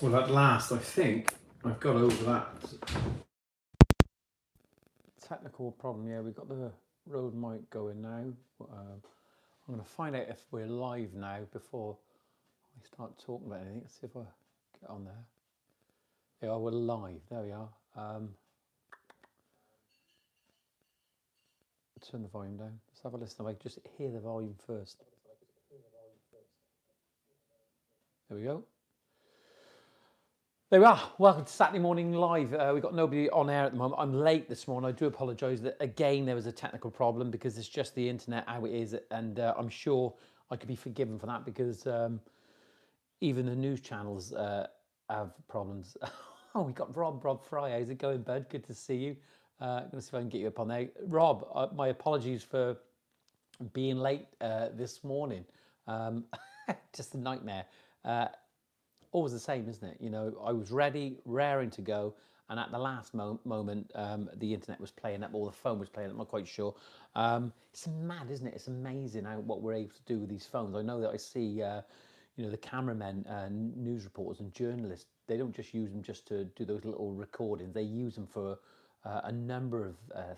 Well, at last, I think I've got over that. Technical problem. Yeah, we've got the Rode mic going now. I'm going to find out if we're live now before I start talking about anything. Let's see if I get on there. Yeah, we're live. There we are. Turn the volume down. Let's have a listen. I just hear the volume first. There we go. There we are. Welcome to Saturday Morning Live. We've got nobody on air at the moment. I'm late this morning. I do apologise that again there was a technical problem because it's just the internet how it is, and I'm sure I could be forgiven for that because even the news channels have problems. Oh, we got Rob Fry. How's it going, bud? Good to see you. I'm going to see if I can get you up on there. Rob, my apologies for being late this morning. Just a nightmare. Always the same, isn't it? You know, I was ready, raring to go, and at the last moment, the internet was playing up, or the phone was playing up. I'm not quite sure. It's mad, isn't it? It's amazing what we're able to do with these phones. I know that I see, you know, the cameramen, news reporters, and journalists. They don't just use them just to do those little recordings. They use them for a number of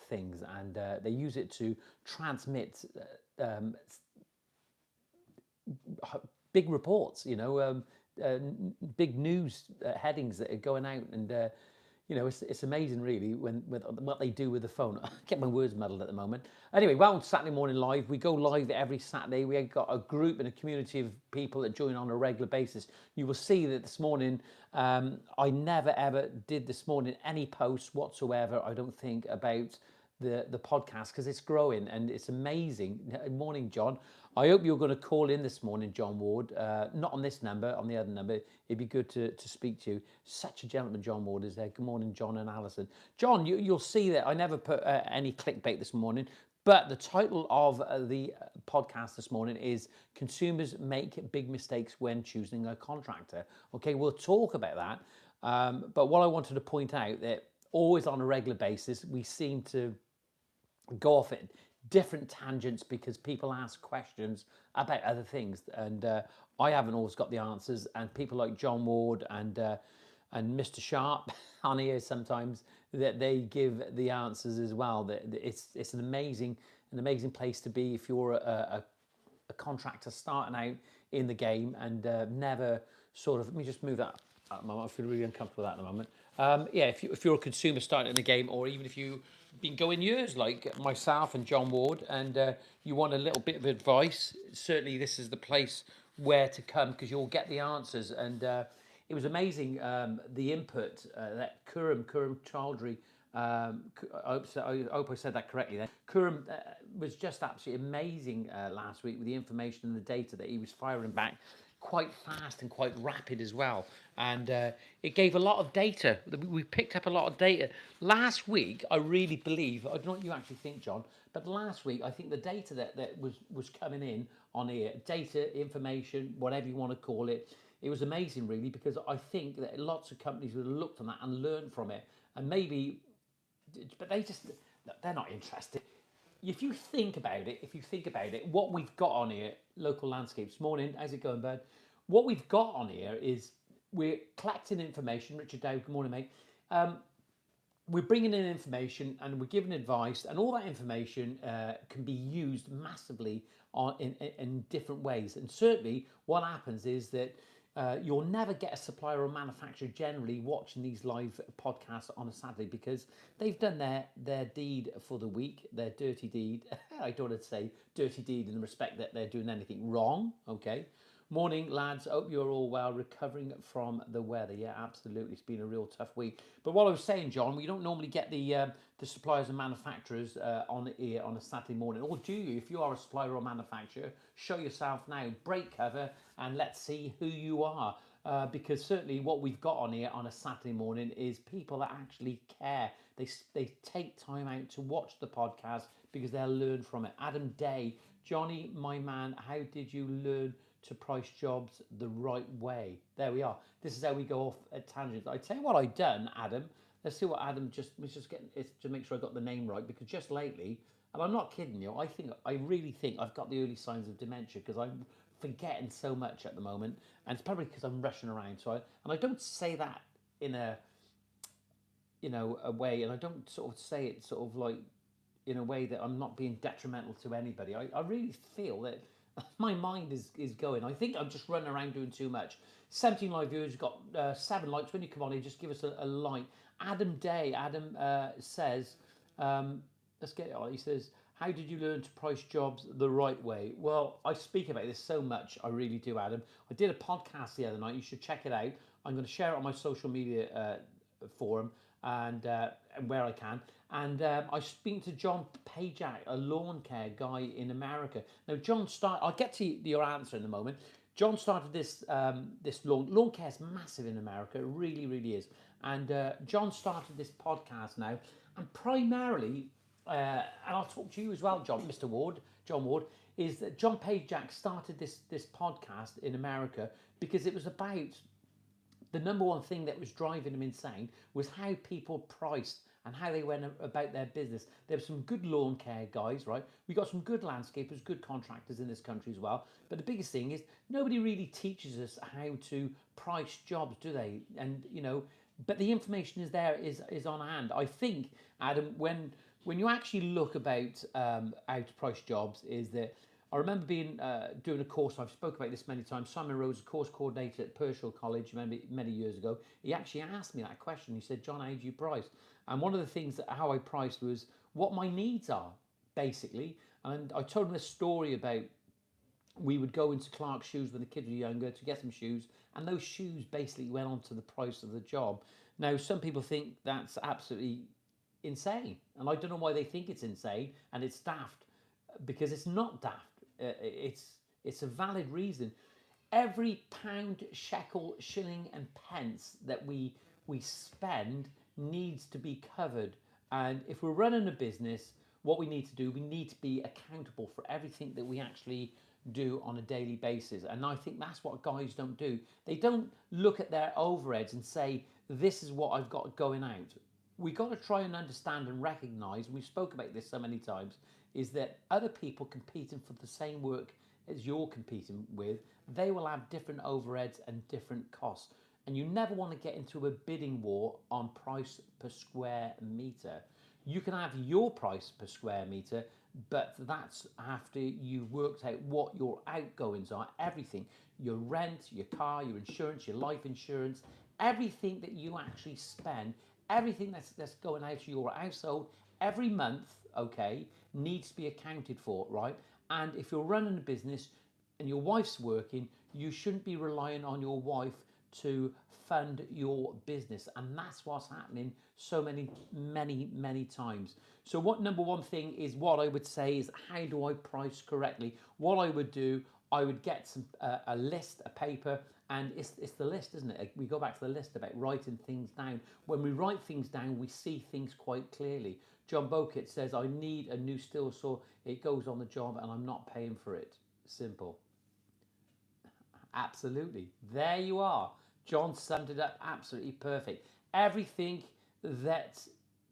things, and they use it to transmit big reports. You know. Big news headings that are going out, and you know, it's amazing really when what they do with the phone. I get my words muddled at the moment. Anyway, welcome to Saturday Morning Live. We go live every Saturday. We've got a group and a community of people that join on a regular basis. You will see that this morning, I never ever did this morning any posts whatsoever, I don't think, about the podcast because it's growing and it's amazing. Morning, John. I hope you're going to call in this morning, John Ward. Not on this number, on the other number. It'd be good to speak to you. Such a gentleman, John Ward is there. Good morning, John and Alison. John, you'll see that I never put any clickbait this morning, but the title of the podcast this morning is Consumers Make Big Mistakes When Choosing a Contractor. Okay, we'll talk about that. But what I wanted to point out that always on a regular basis, we seem to go off at different tangents because people ask questions about other things, and I haven't always got the answers. And people like John Ward and Mr. Sharp on here sometimes that they give the answers as well. That it's an amazing place to be if you're a contractor starting out in the game and never sort of. Let me just move that. I feel really uncomfortable with that at the moment. Yeah, if you're a consumer starting in the game, or even if you've been going years like myself and John Ward, and you want a little bit of advice, certainly this is the place where to come because you'll get the answers. And it was amazing the input that Kuram Chowdhury. I hope I said that correctly there. Kuram was just absolutely amazing last week with the information and the data that he was firing back quite fast and quite rapid as well. And it gave a lot of data. We picked up a lot of data. Last week, I really believe, I don't know what you actually think, John, but last week, I think the data that was coming in on here, data, information, whatever you want to call it, it was amazing really, because I think that lots of companies would have looked on that and learned from it. And maybe, but they're not interested. If you think about it, what we've got on here, local landscapes. Morning, how's it going, bud? What we've got on here is we're collecting information. Richard Dow, good morning, mate. We're bringing in information and we're giving advice, and all that information can be used massively in different ways. And certainly, what happens is that you'll never get a supplier or manufacturer generally watching these live podcasts on a Saturday because they've done their deed for the week, their dirty deed. I don't want to say dirty deed in the respect that they're doing anything wrong, okay? Morning, lads. Hope you're all well, recovering from the weather. Yeah, absolutely. It's been a real tough week. But what I was saying, John, we don't normally get the suppliers and manufacturers on here on a Saturday morning. Or do you? If you are a supplier or manufacturer, show yourself now. Break cover and let's see who you are. Because certainly what we've got on here on a Saturday morning is people that actually care. They take time out to watch the podcast because they'll learn from it. Adam Day, Johnny, my man, how did you learn to price jobs the right way? There we are. This is how we go off at tangents. I tell you what I've done, Adam. Let's see what Adam was just getting it to make sure I got the name right, because just lately, and I'm not kidding you, I really think I've got the early signs of dementia because I'm forgetting so much at the moment, and it's probably because I'm rushing around. And I don't say that in a a way, and I don't sort of say it sort of like in a way that I'm not being detrimental to anybody. I really feel that my mind is going. I think I'm just running around doing too much. 17 live viewers, got 7 likes. When you come on here, just give us a like. Adam Day, Adam says, let's get it on. He says, how did you learn to price jobs the right way? Well, I speak about this so much. I really do, Adam. I did a podcast the other night. You should check it out. I'm going to share it on my social media forum and where I can. And I speak to John Pajak, a lawn care guy in America. Now, John I'll get to your answer in a moment. John started this lawn care is massive in America. It really, really is. And John started this podcast now, and primarily, and I'll talk to you as well, John Ward, is that John Pajak started this podcast in America because it was about the number one thing that was driving him insane was how people priced and how they went about their business. There were some good lawn care guys, right? We got some good landscapers, good contractors in this country as well. But the biggest thing is nobody really teaches us how to price jobs, do they? And but the information is there, is on hand. I think, Adam, when you actually look about how to price jobs, is that I remember doing a course. I've spoke about this many times. Simon Rose, a course coordinator at Pershall College, many years ago. He actually asked me that question. He said, "John, how do you price?" And one of the things how I priced was what my needs are, basically. And I told him a story about we would go into Clark's Shoes when the kids were younger to get some shoes, and those shoes basically went on to the price of the job. Now, some people think that's absolutely insane, and I don't know why they think it's insane and it's daft, because it's not daft. It's a valid reason. Every pound, shekel, shilling, and pence that we spend needs to be covered. And if we're running a business, what we need to do, we need to be accountable for everything that we actually do on a daily basis. And I think that's what guys don't do. They don't look at their overheads and say, this is what I've got going out. We got to try and understand and recognize, and we've spoke about this so many times, is that other people competing for the same work as you're competing with, they will have different overheads and different costs. And you never want to get into a bidding war on price per square meter. You can have your price per square meter, but that's after you've worked out what your outgoings are, everything, your rent, your car, your insurance, your life insurance, everything that you actually spend, everything that's going out to your household every month, okay, needs to be accounted for, right? And if you're running a business and your wife's working, you shouldn't be relying on your wife to fund your business. And that's what's happening so many times. So what number one thing is, what I would say is, how do I price correctly? What I would do, I would get a list, a paper, and it's the list, isn't it? We go back to the list about writing things down. When we write things down, we see things quite clearly. John Bokit says, I need a new steel saw. It goes on the job and I'm not paying for it. Simple. Absolutely. There you are. John summed it up absolutely perfect. Everything that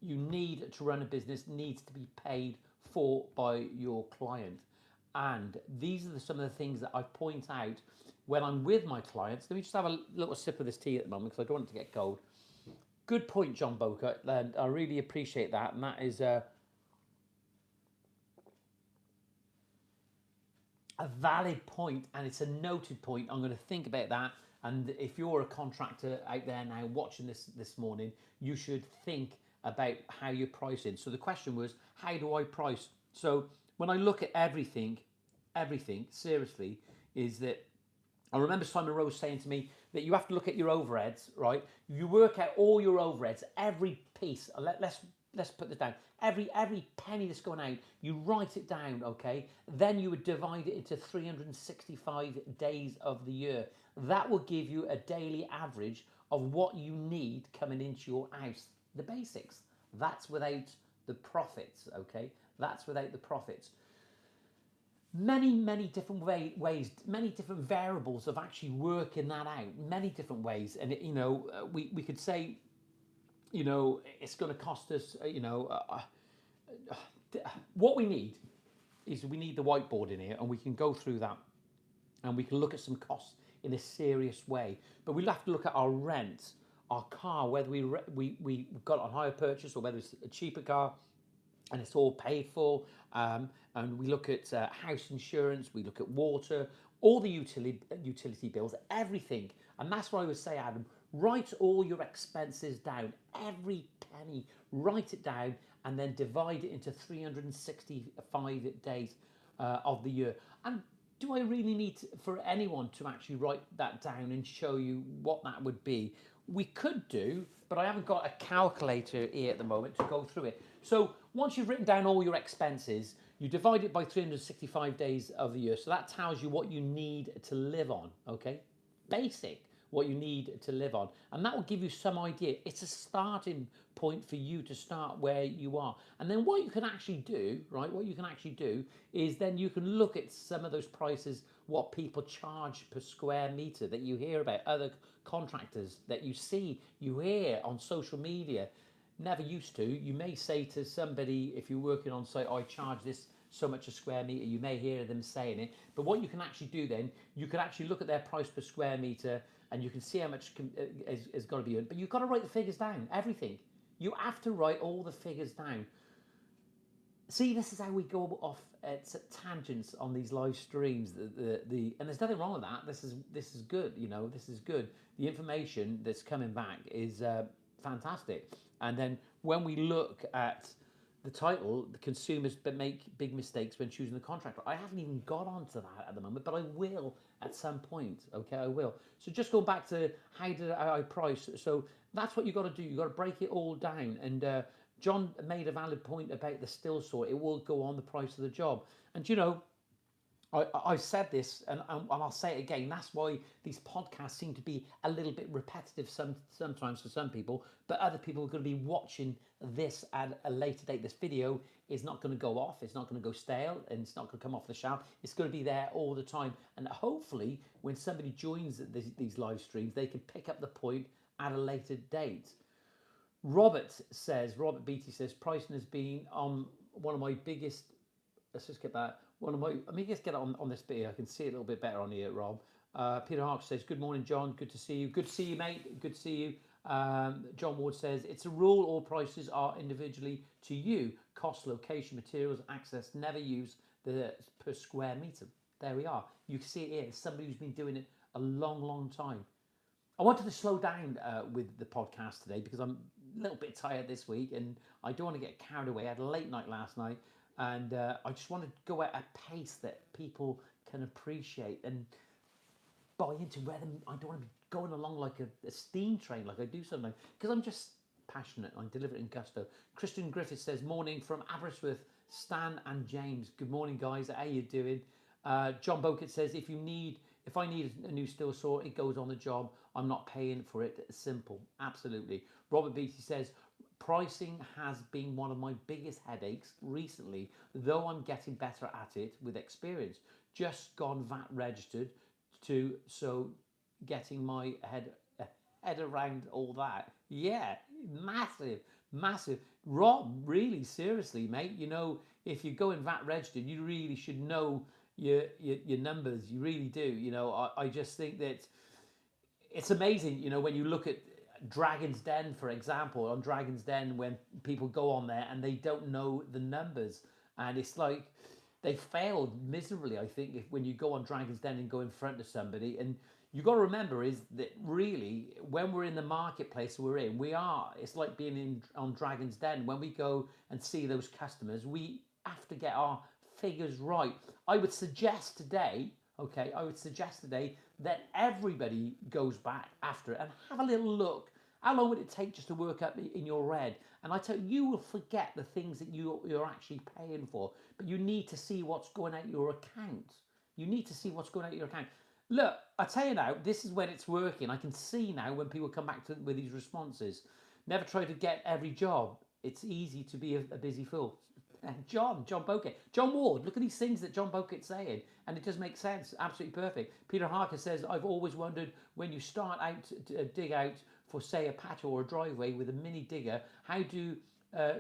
you need to run a business needs to be paid for by your client. And these are some of the things that I point out when I'm with my clients. Let me just have a little sip of this tea at the moment because I don't want it to get cold. Good point, John Boker, and I really appreciate that. And that is a valid point, and it's a noted point. I'm going to think about that. And if you're a contractor out there now watching this morning, you should think about how you're pricing. So the question was, how do I price? So when I look at everything, seriously, is that I remember Simon Rose saying to me that you have to look at your overheads, right? You work out all your overheads, every piece. Let's put this down. Every penny that's going out, you write it down, okay? Then you would divide it into 365 days of the year. That will give you a daily average of what you need coming into your house. The basics. That's without the profits, okay? That's without the profits. Many different ways, many different variables of actually working that out, many different ways. And, we could say, it's going to cost us, what we need is we need the whiteboard in here, and we can go through that and we can look at some costs in a serious way. But we'll have to look at our rent, our car, whether we got it on hire purchase or whether it's a cheaper car and it's all paid for. And we look at house insurance, we look at water, all the utility bills, everything. And that's what I would say, Adam. Write all your expenses down, every penny. Write it down, and then divide it into 365 days of the year. And do I really need for anyone to actually write that down and show you what that would be? We could do, but I haven't got a calculator here at the moment to go through it. So once you've written down all your expenses, you divide it by 365 days of the year. So that tells you what you need to live on, okay? Basic, what you need to live on. And that will give you some idea. It's a starting point for you to start where you are. And then what you can actually do, right, what you can actually do is then you can look at some of those prices, what people charge per square meter that you hear about, other contractors that you see, you hear on social media. Never used to. You may say to somebody, if you're working on site, I charge this so much a square meter. You may hear them saying it. But what you can actually do then, you can actually look at their price per square meter and you can see how much is got to be earned. But you've got to write the figures down, everything. You have to write all the figures down. See, this is how we go off at tangents on these live streams. And there's nothing wrong with that. This is good. You know, this is good. The information that's coming back is fantastic. And then when we look at the title, the consumers make big mistakes when choosing the contractor. I haven't even got onto that at the moment, but I will at some point. Okay, I will. So just go back to how did I price. So that's what you got to do. You got to break it all down. And John made a valid point about the still saw. It will go on the price of the job. And you know, I've said this and I'll say it again. That's why these podcasts seem to be a little bit repetitive sometimes for some people, but other people are going to be watching this at a later date. This video is not going to go off. It's not going to go stale and it's not going to come off the shelf. It's going to be there all the time. And hopefully when somebody joins these live streams, they can pick up the point at a later date. Robert Beatty says, pricing has been on one of my biggest, let's just get that. Let me just get it on this bit here. I can see it a little bit better on here, Rob. Peter Hark says, good morning, John. Good to see you. Good to see you, mate. Good to see you. John Ward says, it's a rule all prices are individually to you. Cost, location, materials, access. Never use the per square meter. There we are. You can see it here. It's somebody who's been doing it a long, long time. I wanted to slow down with the podcast today because I'm a little bit tired this week and I don't want to get carried away. I had a late night last night. And I just want to go at a pace that people can appreciate and buy into. I don't want to be going along like a steam train, like I do sometimes, because I'm just passionate. I deliver it in gusto. Christian Griffith says, morning from Aberystwyth, Stan and James. Good morning, guys. How you doing? John Bokett says, if I need a new still saw, it goes on the job. I'm not paying for it. Simple. Absolutely. Robert Beatty says, pricing has been one of my biggest headaches recently, though I'm getting better at it with experience. Just gone VAT registered so getting my head around all that. Yeah, massive. Rob, really, seriously, mate, you know, if you're going VAT registered, you really should know your numbers. You really do. You know, I just think that it's amazing, you know, when you look at Dragon's Den, for example, on Dragon's Den, when people go on there and they don't know the numbers, and it's like they failed miserably. I think when you go on Dragon's Den and go in front of somebody, and you got to remember is that really when we're in the marketplace it's like being on Dragon's Den. When we go and see those customers, we have to get our figures right. I would suggest today that everybody goes back after it and have a little look. How long would it take just to work up in your head? And I tell you, you will forget the things that you're actually paying for. But you need to see what's going out your account. You need to see what's going out your account. Look, I tell you now, this is when it's working. I can see now when people come back with these responses. Never try to get every job. It's easy to be a busy fool. John Bokett, John Ward, look at these things that John Bokett's saying, and it does make sense. Absolutely perfect. Peter Harker says, I've always wondered when you start out to dig out for, say, a patio or a driveway with a mini digger, how do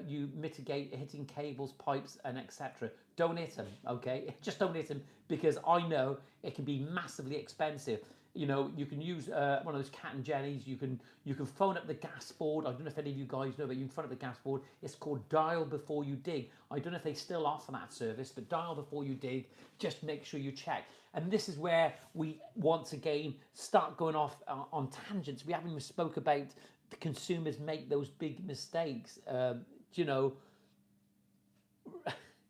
you mitigate hitting cables, pipes, and etc.? don't hit them, okay? Just don't hit them, because I know it can be massively expensive. You know, you can use one of those Cat and Jennies. You can phone up the gas board. I don't know if any of you guys know, but you can phone up the gas board. It's called Dial Before You Dig. I don't know if they still offer that service, but Dial Before You Dig. Just make sure you check. And this is where we once again start going off on tangents. We haven't even spoke about the consumers make those big mistakes. You know,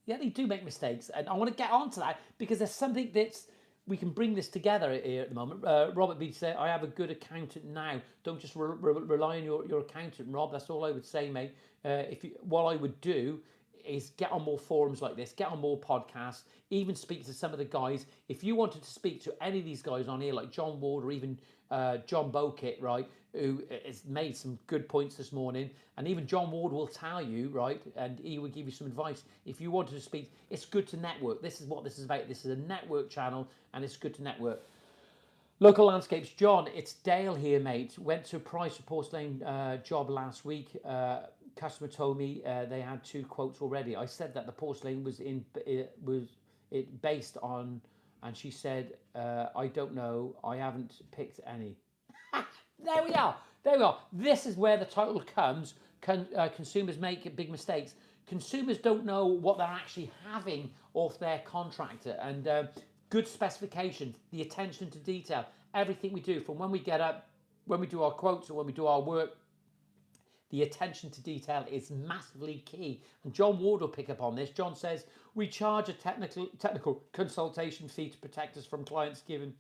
yeah, they do make mistakes, and I want to get onto that because there's something that's we can bring this together here at the moment. Robert B said, "I have a good accountant now. Don't just rely on your accountant, Rob. That's all I would say, mate. What I would do is get on more forums like this, get on more podcasts, even speak to some of the guys. If you wanted to speak to any of these guys on here, like John Ward or even John Bokit, right, who has made some good points this morning, and even John Ward will tell you, right, and he will give you some advice. If you wanted to speak, it's good to network. This is what this is about. This is a network channel, and it's good to network. Local landscapes, John, it's Dale here, mate. Went to Price for porcelain job last week. Customer told me they had 2 quotes already. I said that the porcelain was based on, and she said, I don't know, I haven't picked any. There we are. There we are. This is where the title comes. Consumers make big mistakes. Consumers don't know what they're actually having off their contractor, and good specifications, the attention to detail, everything we do, from when we get up, when we do our quotes or when we do our work, the attention to detail is massively key. And John Ward will pick up on this. John says, we charge a technical consultation fee to protect us from clients giving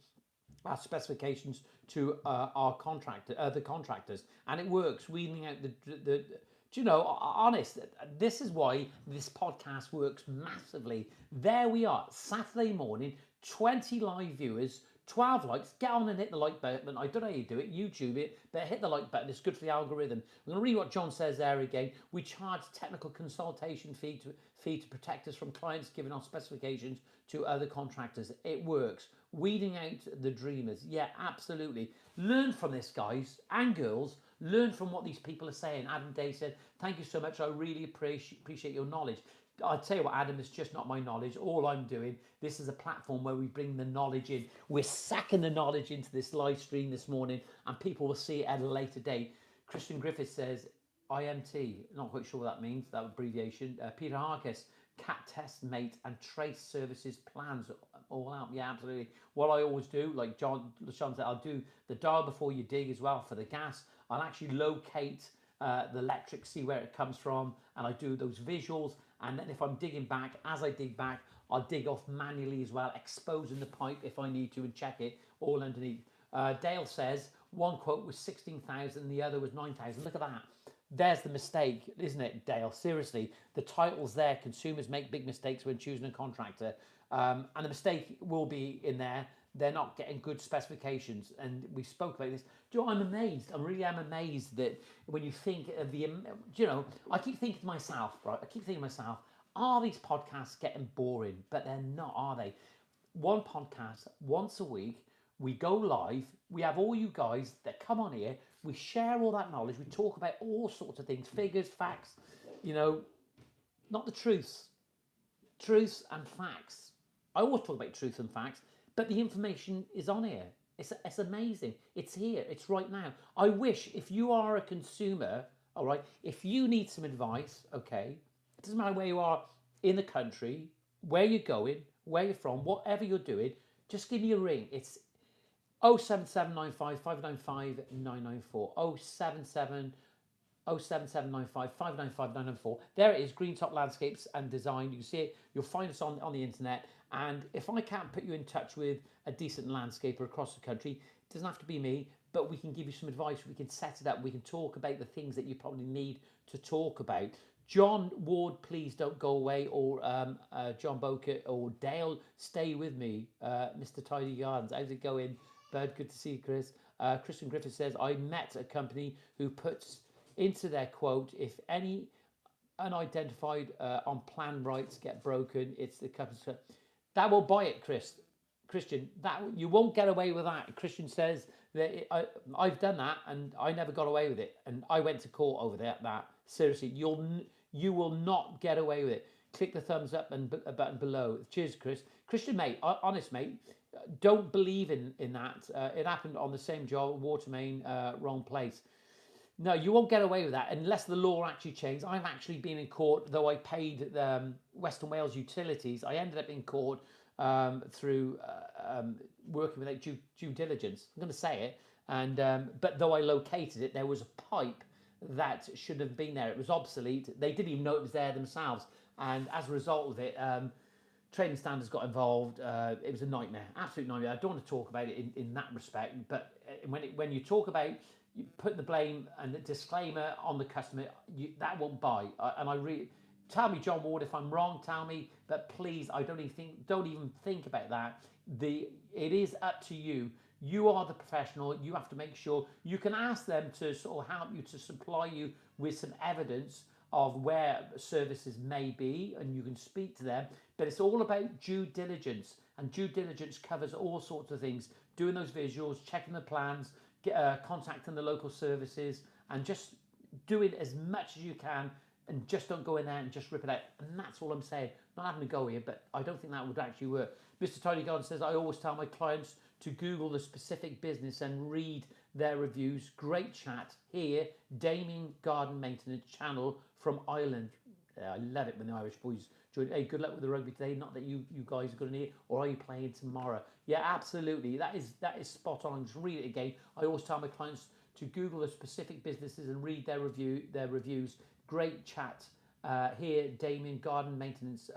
our specifications to the contractors, and it works, weeding out the do you know, honest, this is why this podcast works massively. There we are, Saturday morning, 20 live viewers, 12 likes. Get on and hit the like button. I don't know how you do it, YouTube it, but hit the like button. It's good for the algorithm. I'm going to read what John says there again. We charge technical consultation fee to protect us from clients giving our specifications to other contractors. It works. Weeding out the dreamers. Yeah, absolutely. Learn from this, guys and girls. Learn from what these people are saying. Adam Day said, thank you so much. I really appreciate your knowledge. I'll tell you what, Adam, it's just not my knowledge. All I'm doing, this is a platform where we bring the knowledge in. We're sacking the knowledge into this live stream this morning, and people will see it at a later date. Christian Griffith says, IMT, not quite sure what that means, that abbreviation. Peter Harkis, cat test mate and trace services plans all out. Yeah, absolutely. What I always do, like John said, I'll do the dial before you dig as well for the gas. I'll actually locate the electric, see where it comes from, and I do those visuals. And then if I'm digging back, as I dig back, I'll dig off manually as well, exposing the pipe if I need to and check it all underneath. Dale says one quote was 16,000, the other was 9,000. Look at that. There's the mistake, isn't it, Dale? Seriously, the title's there. Consumers make big mistakes when choosing a contractor. And the mistake will be in there. They're not getting good specifications. And we spoke about this. Do you know, I'm amazed. I really am amazed that when you think of the, you know, I keep thinking to myself, right? I keep thinking to myself, are these podcasts getting boring? But they're not, are they? One podcast once a week. We go live. We have all you guys that come on here. We share all that knowledge. We talk about all sorts of things, figures, facts, you know, not the truths. Truths and facts. I always talk about truth and facts, but the information is on here. It's amazing. It's here. It's right now. I wish, if you are a consumer, all right, if you need some advice, okay, it doesn't matter where you are in the country, where you're going, where you're from, whatever you're doing, just give me a ring. It's 07795 595 994. 07795 595 994. There it is, Greentop Landscapes and Design. You can see it. You'll find us on the internet. And if I can't put you in touch with a decent landscaper across the country, it doesn't have to be me, but we can give you some advice. We can set it up. We can talk about the things that you probably need to talk about. John Ward, please don't go away, or John Bokit or Dale, stay with me. Mr. Tidy Gardens, how's it going, bud? Good to see you, Chris. Christian Griffith says, I met a company who puts into their quote, if any unidentified on plan rights get broken, it's the company's. That will buy it, Christian. That you won't get away with that. Christian says that I've done that and I never got away with it, and I went to court over that. Seriously, you will not get away with it. Click the thumbs up and button below. Cheers, Chris. Christian, mate, honest, mate, don't believe in that. It happened on the same job, water main, wrong place. No, you won't get away with that unless the law actually changes. I've actually been in court, though I paid Western Wales Utilities. I ended up in court through working without due diligence. I'm going to say it. And but though I located it, there was a pipe that should have been there. It was obsolete. They didn't even know it was there themselves. And as a result of it, trading standards got involved. It was a nightmare, absolute nightmare. I don't want to talk about it in that respect. But when you talk about you put the blame and the disclaimer on the customer, that won't buy. And I really tell me, John Ward, if I'm wrong, tell me. But please, don't even think about that. It is up to you. You are the professional. You have to make sure you can ask them to sort of help you, to supply you with some evidence of where services may be, and you can speak to them. But it's all about due diligence, and due diligence covers all sorts of things: doing those visuals, checking the plans, contacting the local services, and just doing as much as you can. And just don't go in there and just rip it out. And that's all I'm saying. Not having to go here, but I don't think that would actually work. Mr. Tiny Garden says, I always tell my clients to Google the specific business and read their reviews. Great chat here. Damien Garden Maintenance channel from Ireland. I love it when the Irish boys join. Hey, good luck with the rugby today. Not that you guys are going to need it. Or are you playing tomorrow? Yeah, absolutely. That is spot on. Just read it again. I always tell my clients to Google the specific businesses and read their reviews. Great chat here, Damien Garden Maintenance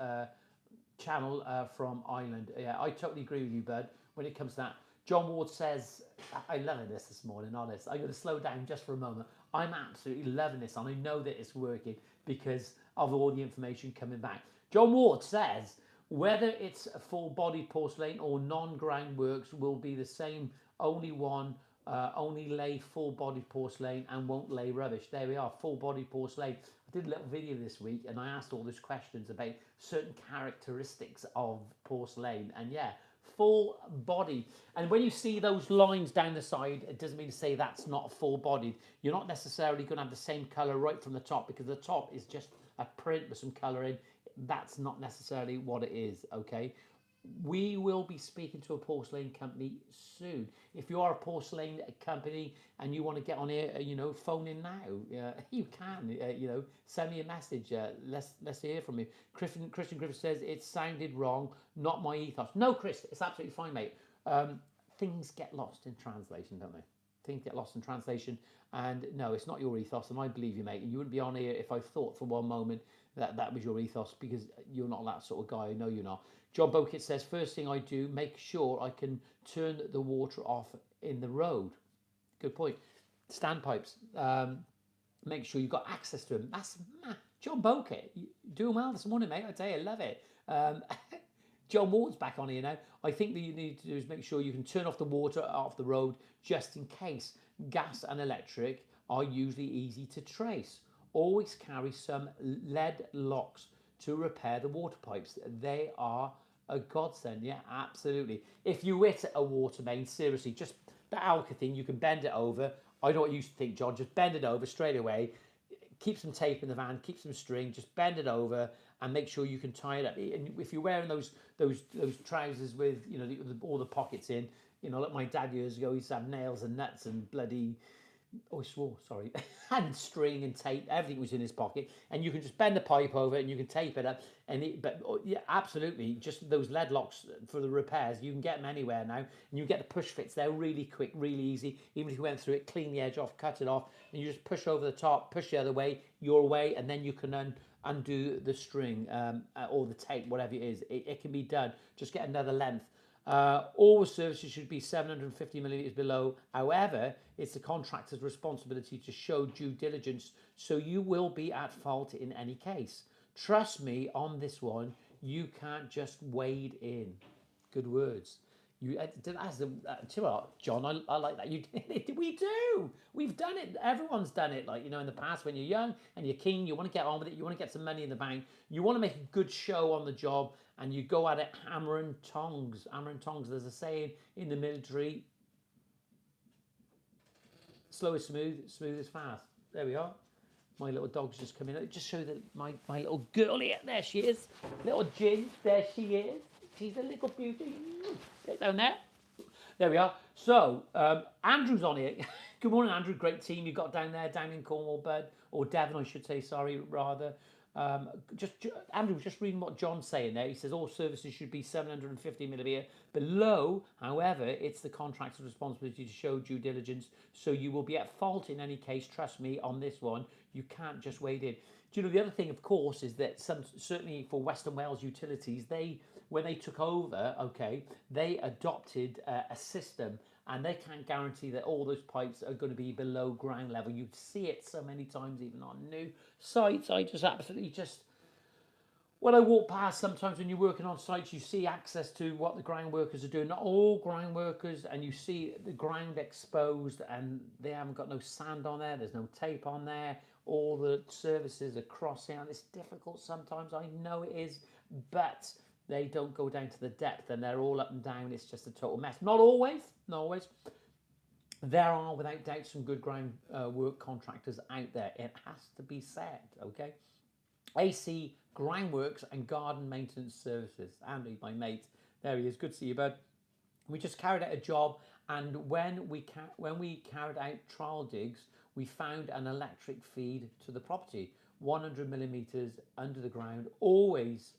channel from Ireland. Yeah, I totally agree with you, bud, when it comes to that. John Ward says, I love this morning, honest. I'm going to slow down just for a moment. I'm absolutely loving this, and I know that it's working because of all the information coming back. John Ward says, whether it's a full body porcelain or non-ground works will be the same, only lay full body porcelain and won't lay rubbish. There we are, full body porcelain. I did a little video this week and I asked all these questions about certain characteristics of porcelain, and yeah, full body. And when you see those lines down the side, it doesn't mean to say that's not full bodied. You're not necessarily going to have the same color right from the top, because the top is just a print with some color in. That's not necessarily what it is, okay? We will be speaking to a porcelain company soon. If you are a porcelain company and you want to get on here, phone in now. You can, send me a message. Let's hear from you. Christian Griffith says it sounded wrong, not my ethos. No, Chris, it's absolutely fine, mate. Things get lost in translation, don't they? Things get lost in translation, and no, it's not your ethos, and I believe you, mate. And you wouldn't be on here if I thought for one moment that was your ethos, because you're not that sort of guy. I know you're not. John Bokit says, first thing I do, make sure I can turn the water off in the road. Good point. Standpipes. Make sure you've got access to them. That's John Bokit. You're doing well this morning, mate. I tell you, I love it. John Ward's back on here now. I think that you need to do is make sure you can turn off the water off the road, just in case. Gas and electric are usually easy to trace. Always carry some lead locks to repair the water pipes. They are a godsend. Yeah, absolutely. If you hit a water main, seriously, just the Alka thing, you can bend it over. I know what you think, John. Just bend it over straight away. Keep some tape in the van, keep some string, just bend it over and make sure you can tie it up. And if you're wearing those trousers with all the pockets in, like my dad years ago, he used to have nails and nuts and bloody, oh, I swore, sorry, and string and tape, everything was in his pocket, and you can just bend the pipe over and you can tape it up. But yeah, absolutely, just those lead locks for the repairs, you can get them anywhere now, and you get the push fits. They're really quick, really easy. Even if you went through it, clean the edge off, cut it off, and you just push over the top, push the other way, your way, and then you can undo the string or the tape, whatever it is. It can be done. Just get another length. All services should be 750 millilitres below. However, it's the contractor's responsibility to show due diligence, so you will be at fault in any case. Trust me on this one, you can't just wade in. Good words. John, I like that. We do. We've done it. Everyone's done it. Like, in the past, when you're young and you're keen, you want to get on with it. You want to get some money in the bank. You want to make a good show on the job, and you go at it hammer and tongs. Hammer and tongs. There's a saying in the military: slow is smooth, smooth is fast. There we are. My little dog's just come in. Just show that my little girlie. There she is. Little Jin. There she is. She's a little beauty. Get down there. There we are. So, Andrew's on here. Good morning, Andrew. Great team you got down there, down in Cornwall, bud. Or Devon, I should say, sorry, rather. Andrew was just reading what John's saying there. He says all services should be 750 millimetre below. However, it's the contractor's responsibility to show due diligence. So you will be at fault in any case. Trust me on this one. You can't just wade in. Do you know the other thing, of course, is that certainly for Western Wales utilities, when they took over, okay, they adopted a system, and they can't guarantee that all those pipes are going to be below ground level. You see it so many times, even on new sites. I just absolutely when I walk past, sometimes when you're working on sites, you see access to what the ground workers are doing. Not all ground workers, and you see the ground exposed, and they haven't got no sand on there. There's no tape on there. All the services are crossing out. It's difficult sometimes. I know it is, but they don't go down to the depth, and they're all up and down. It's just a total mess. Not always, not always. There are, without doubt, some good ground work contractors out there. It has to be said, okay? AC Groundworks and Garden Maintenance Services. Andy, my mate, there he is. Good to see you, bud. We just carried out a job, and when we carried out trial digs, we found an electric feed to the property, 100 millimeters under the ground. Always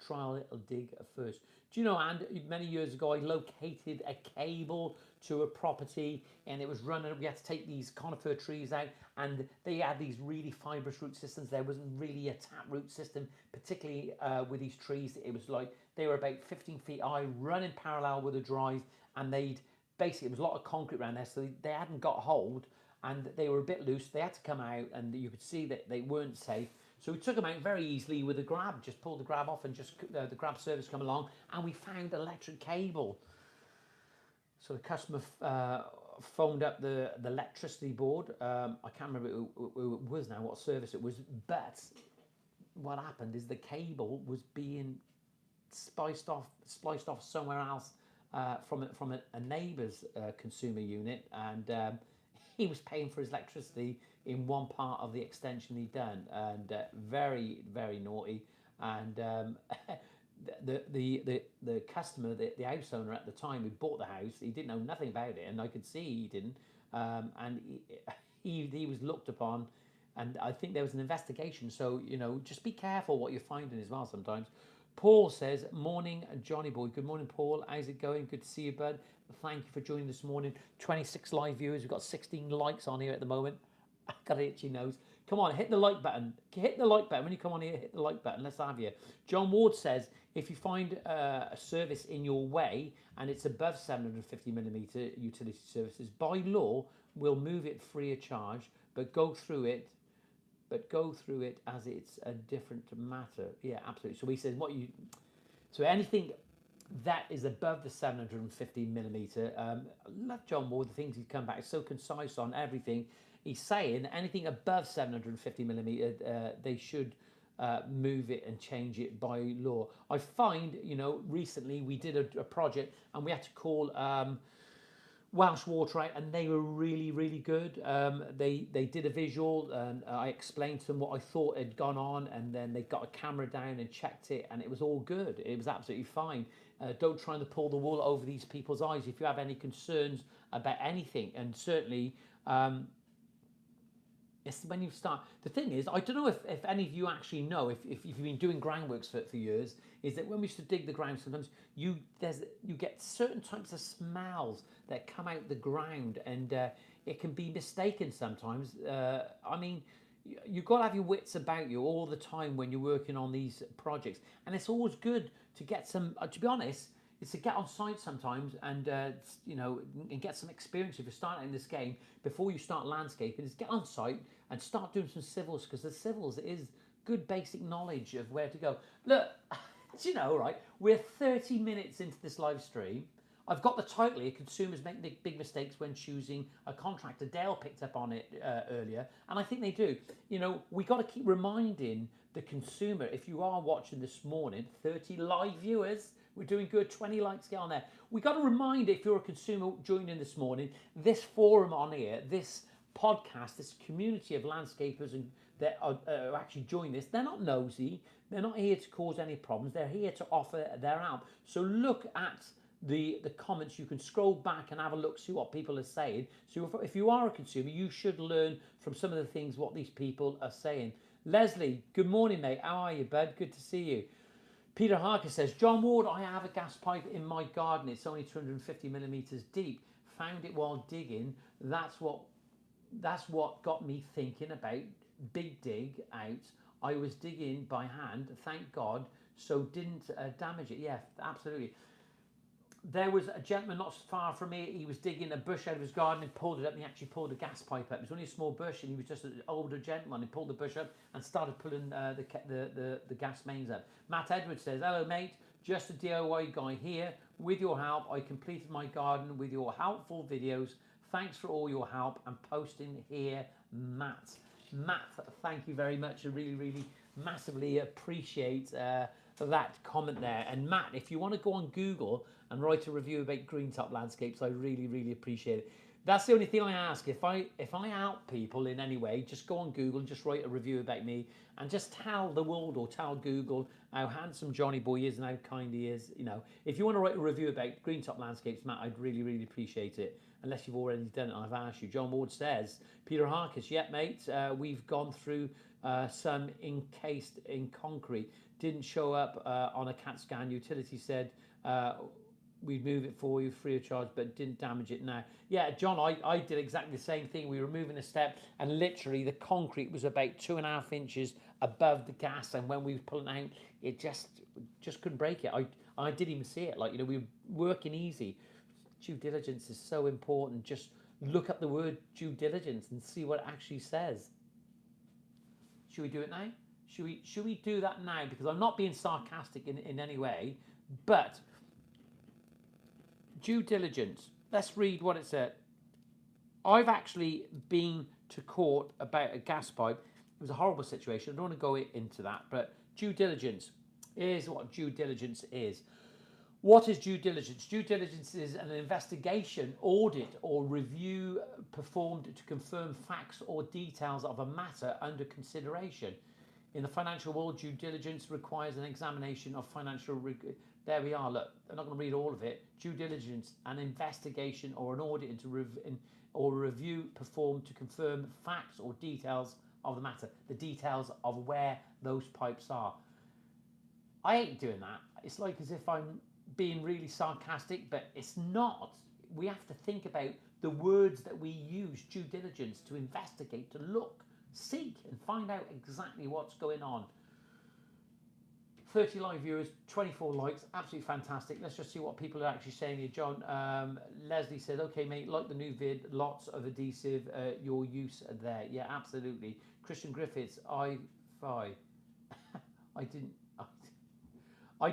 trial it or dig at first. Do you know, and many years ago, I located a cable to a property, and it was running. We had to take these conifer trees out, and they had these really fibrous root systems. There wasn't really a tap root system, particularly with these trees. It was like they were about 15 feet high, running parallel with the drive, and it was a lot of concrete around there, so they hadn't got hold, and they were a bit loose. They had to come out, and you could see that they weren't safe. So we took them out very easily with a grab, just pulled the grab off, and just the grab service come along, and we found electric cable. So the customer phoned up the electricity board. I can't remember who it was now, what service it was, but what happened is the cable was being spliced off somewhere else from a neighbour's consumer unit, and he was paying for his electricity in one part of the extension he'd done, and very, very naughty. And the customer, the house owner at the time who bought the house, he didn't know nothing about it, and I could see he didn't. And he was looked upon, and I think there was an investigation. So just be careful what you're finding as well sometimes. Paul says, morning, Johnny boy. Good morning, Paul. How's it going? Good to see you, bud. Thank you for joining this morning. 26 live viewers. We've got 16 likes on here at the moment. I've got an itchy nose. Come on, hit the like button. Hit the like button. When you come on here, hit the like button. Let's have you. John Ward says, if you find a service in your way and it's above 750 millimetre utility services, by law, we'll move it free of charge, but go through it as it's a different matter. Yeah, absolutely. So he says, so anything that is above the 750 millimetre, love John Ward, the things he's come back, so concise on everything. He's saying anything above 750 millimetre, they should move it and change it by law. I find, recently we did a project, and we had to call Welsh Water out, and they were really, really good. They did a visual, and I explained to them what I thought had gone on, and then they got a camera down and checked it, and it was all good. It was absolutely fine. Don't try to pull the wool over these people's eyes if you have any concerns about anything, and certainly it's when you start. The thing is, I don't know if any of you actually know, if you've been doing groundworks for years, is that when we used to dig the ground, sometimes you get certain types of smells that come out the ground, and it can be mistaken sometimes. I mean, you've got to have your wits about you all the time when you're working on these projects, and it's always good to get some. To be honest, is to get on site sometimes and and get some experience. If you're starting in this game, before you start landscaping, is get on site and start doing some civils, because the civils is good basic knowledge of where to go. Look, right, we're 30 minutes into this live stream. I've got the title here, consumers make big mistakes when choosing a contractor. Dale picked up on it earlier, and I think they do. We got to keep reminding the consumer, if you are watching this morning, 30 live viewers, we're doing good, 20 likes, get on there. We got to remind, if you're a consumer joining this morning, this forum on here, this podcast, this community of landscapers and that are actually join this. They're not nosy. They're not here to cause any problems. They're here to offer their help. So look at the comments. You can scroll back and have a look, see what people are saying. So if you are a consumer, you should learn from some of the things what these people are saying. Leslie, good morning, mate. How are you, bud? Good to see you. Peter Harker says, John Ward, I have a gas pipe in my garden. It's only 250 millimeters deep. Found it while digging. That's what got me thinking about big dig out. I was digging by hand, thank God, so didn't damage it. Yeah, absolutely. There was a gentleman not far from me. He was digging a bush out of his garden and pulled it up, and he actually pulled a gas pipe up. It was only a small bush, and he was just an older gentleman. He pulled the bush up and started pulling the gas mains up. Matt Edwards says, hello, mate. Just a DIY guy here. With your help, I completed my garden with your helpful videos. Thanks for all your help and posting here, Matt. Matt, thank you very much. I really, really massively appreciate that comment there. And Matt, if you want to go on Google and write a review about Greentop landscapes, I really, really appreciate it. That's the only thing I ask. If I help people in any way, just go on Google and just write a review about me and just tell the world or tell Google how handsome Johnny Boy is and how kind he is. You know, if you want to write a review about Greentop landscapes, Matt, I'd really, really appreciate it. Unless you've already done it, I've asked you. John Ward says, Peter Harkis, yeah, mate, we've gone through some encased in concrete. Didn't show up on a CAT scan. Utility said we'd move it for you free of charge, but didn't damage it now. Yeah, John, I did exactly the same thing. We were moving a step, and literally the concrete was about 2.5 inches above the gas, and when we were pulling out, it just couldn't break it. I didn't even see it. Like, you know, we were working easy. Due diligence is so important. Just look up the word due diligence and see what it actually says. Should we do it now? Should we do that now? Because I'm not being sarcastic in any way, but due diligence. Let's read what it said. I've actually been to court about a gas pipe. It was a horrible situation. I don't want to go into that, but due diligence is what due diligence is. What is due diligence? Due diligence is an investigation, audit, or review performed to confirm facts or details of a matter under consideration. In the financial world, due diligence requires an examination of financial. There we are. Look, I'm not going to read all of it. Due diligence, an investigation or an audit or a review performed to confirm facts or details of the matter. The details of where those pipes are. I ain't doing that. It's like as if I'm being really sarcastic, but it's not. We have to think about the words that we use, due diligence, to investigate, to look, seek, and find out exactly what's going on. 30 live viewers, 24 likes, absolutely fantastic. Let's just see what people are actually saying here. John, Leslie said, okay, mate, like the new vid, lots of adhesive, your use there. Yeah, absolutely. Christian Griffiths, I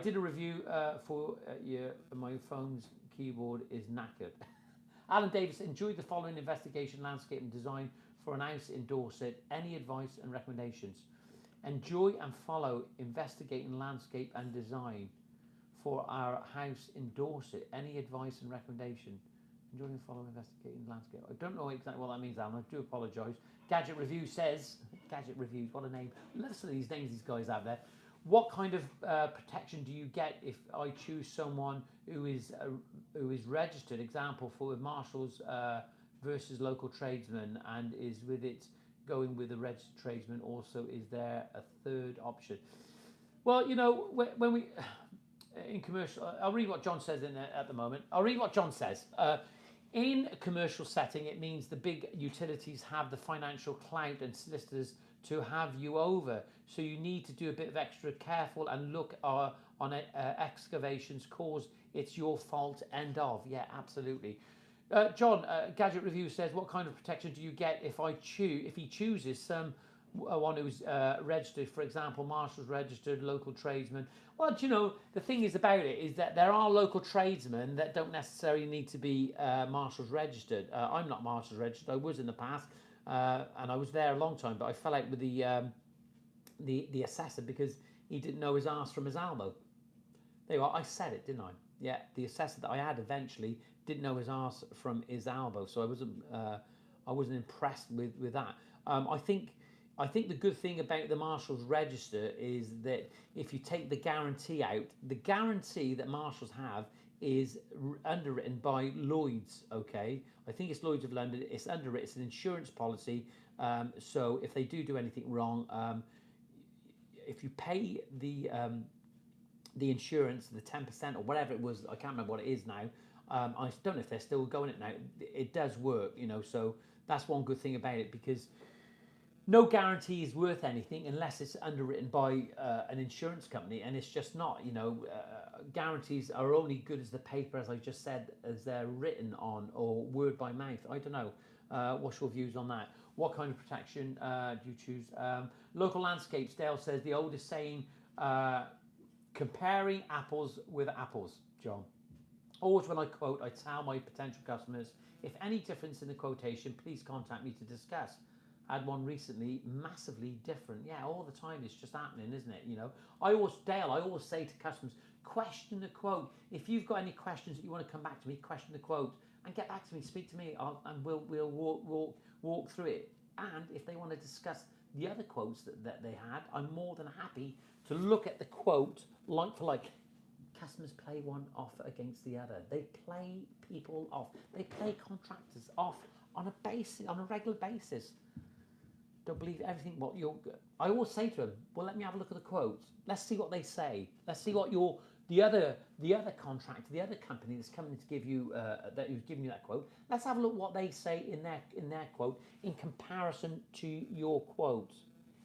did a review for you. My phone's keyboard is knackered. Alan Davis, enjoyed the following investigation, landscape and design for an house in Dorset. Any advice and recommendations? Enjoy and follow investigating landscape and design for our house in Dorset. Any advice and recommendation? Enjoy and follow investigating landscape. I don't know exactly what that means, Alan. I do apologise. Gadget Review says, Gadget Reviews, what a name. Listen to these names these guys have there. What kind of protection do you get if I choose someone who is registered? Example for Marshalls versus local tradesman, and is with it going with a registered tradesman. Also, is there a third option? Well, you know, when we in commercial, I'll read what John says in there at the moment. I'll read what John says. In a commercial setting, it means the big utilities have the financial clout and solicitors to have you over. So you need to do a bit of extra careful and look on excavations, cause it's your fault, end of. Yeah, absolutely. John, Gadget Review says, what kind of protection do you get if he chooses someone who's registered, for example, Marshalls registered, local tradesman? Well, do you know, the thing is about it is that there are local tradesmen that don't necessarily need to be Marshalls registered. I'm not Marshalls registered. I was in the past, and I was there a long time, but I fell out with the assessor because he didn't know his arse from his elbow. There you are. I said it, didn't I? Yeah, the assessor that I had eventually didn't know his arse from his elbow, so I wasn't. I wasn't impressed with that. I think the good thing about the Marshalls register is that if you take the guarantee out, the guarantee that Marshalls have is underwritten by Lloyd's. Okay, I think it's Lloyd's of London. It's underwritten. It's an insurance policy. So if they do anything wrong, if you pay the insurance, the 10% or whatever it was, I can't remember what it is now. I don't know if they're still going it now. It does work, you know. So that's one good thing about it, because no guarantee is worth anything unless it's underwritten by an insurance company, and it's just not. You know, guarantees are only good as the paper, as I just said, as they're written on, or word by mouth. I don't know. What's your views on that? What kind of protection do you choose? Local landscapes. Dale says the oldest saying, comparing apples with apples. John. Always when I quote, I tell my potential customers, if any difference in the quotation, please contact me to discuss. I had one recently, massively different. Yeah, all the time it's just happening, isn't it? You know, I always say to customers, question the quote. If you've got any questions that you want to come back to me, question the quote and get back to me, speak to me, and we'll walk through it. And if they want to discuss the other quotes that they had, I'm more than happy to look at the quote like for like. Customers play one off against the other. They play people off. They play contractors off on a regular basis. Don't believe everything what you're. I always say to them, well, let me have a look at the quotes. Let's see what they say. Let's see what the other contractor, the other company that's coming to give you that who's giving you that quote. Let's have a look what they say in their quote in comparison to your quote.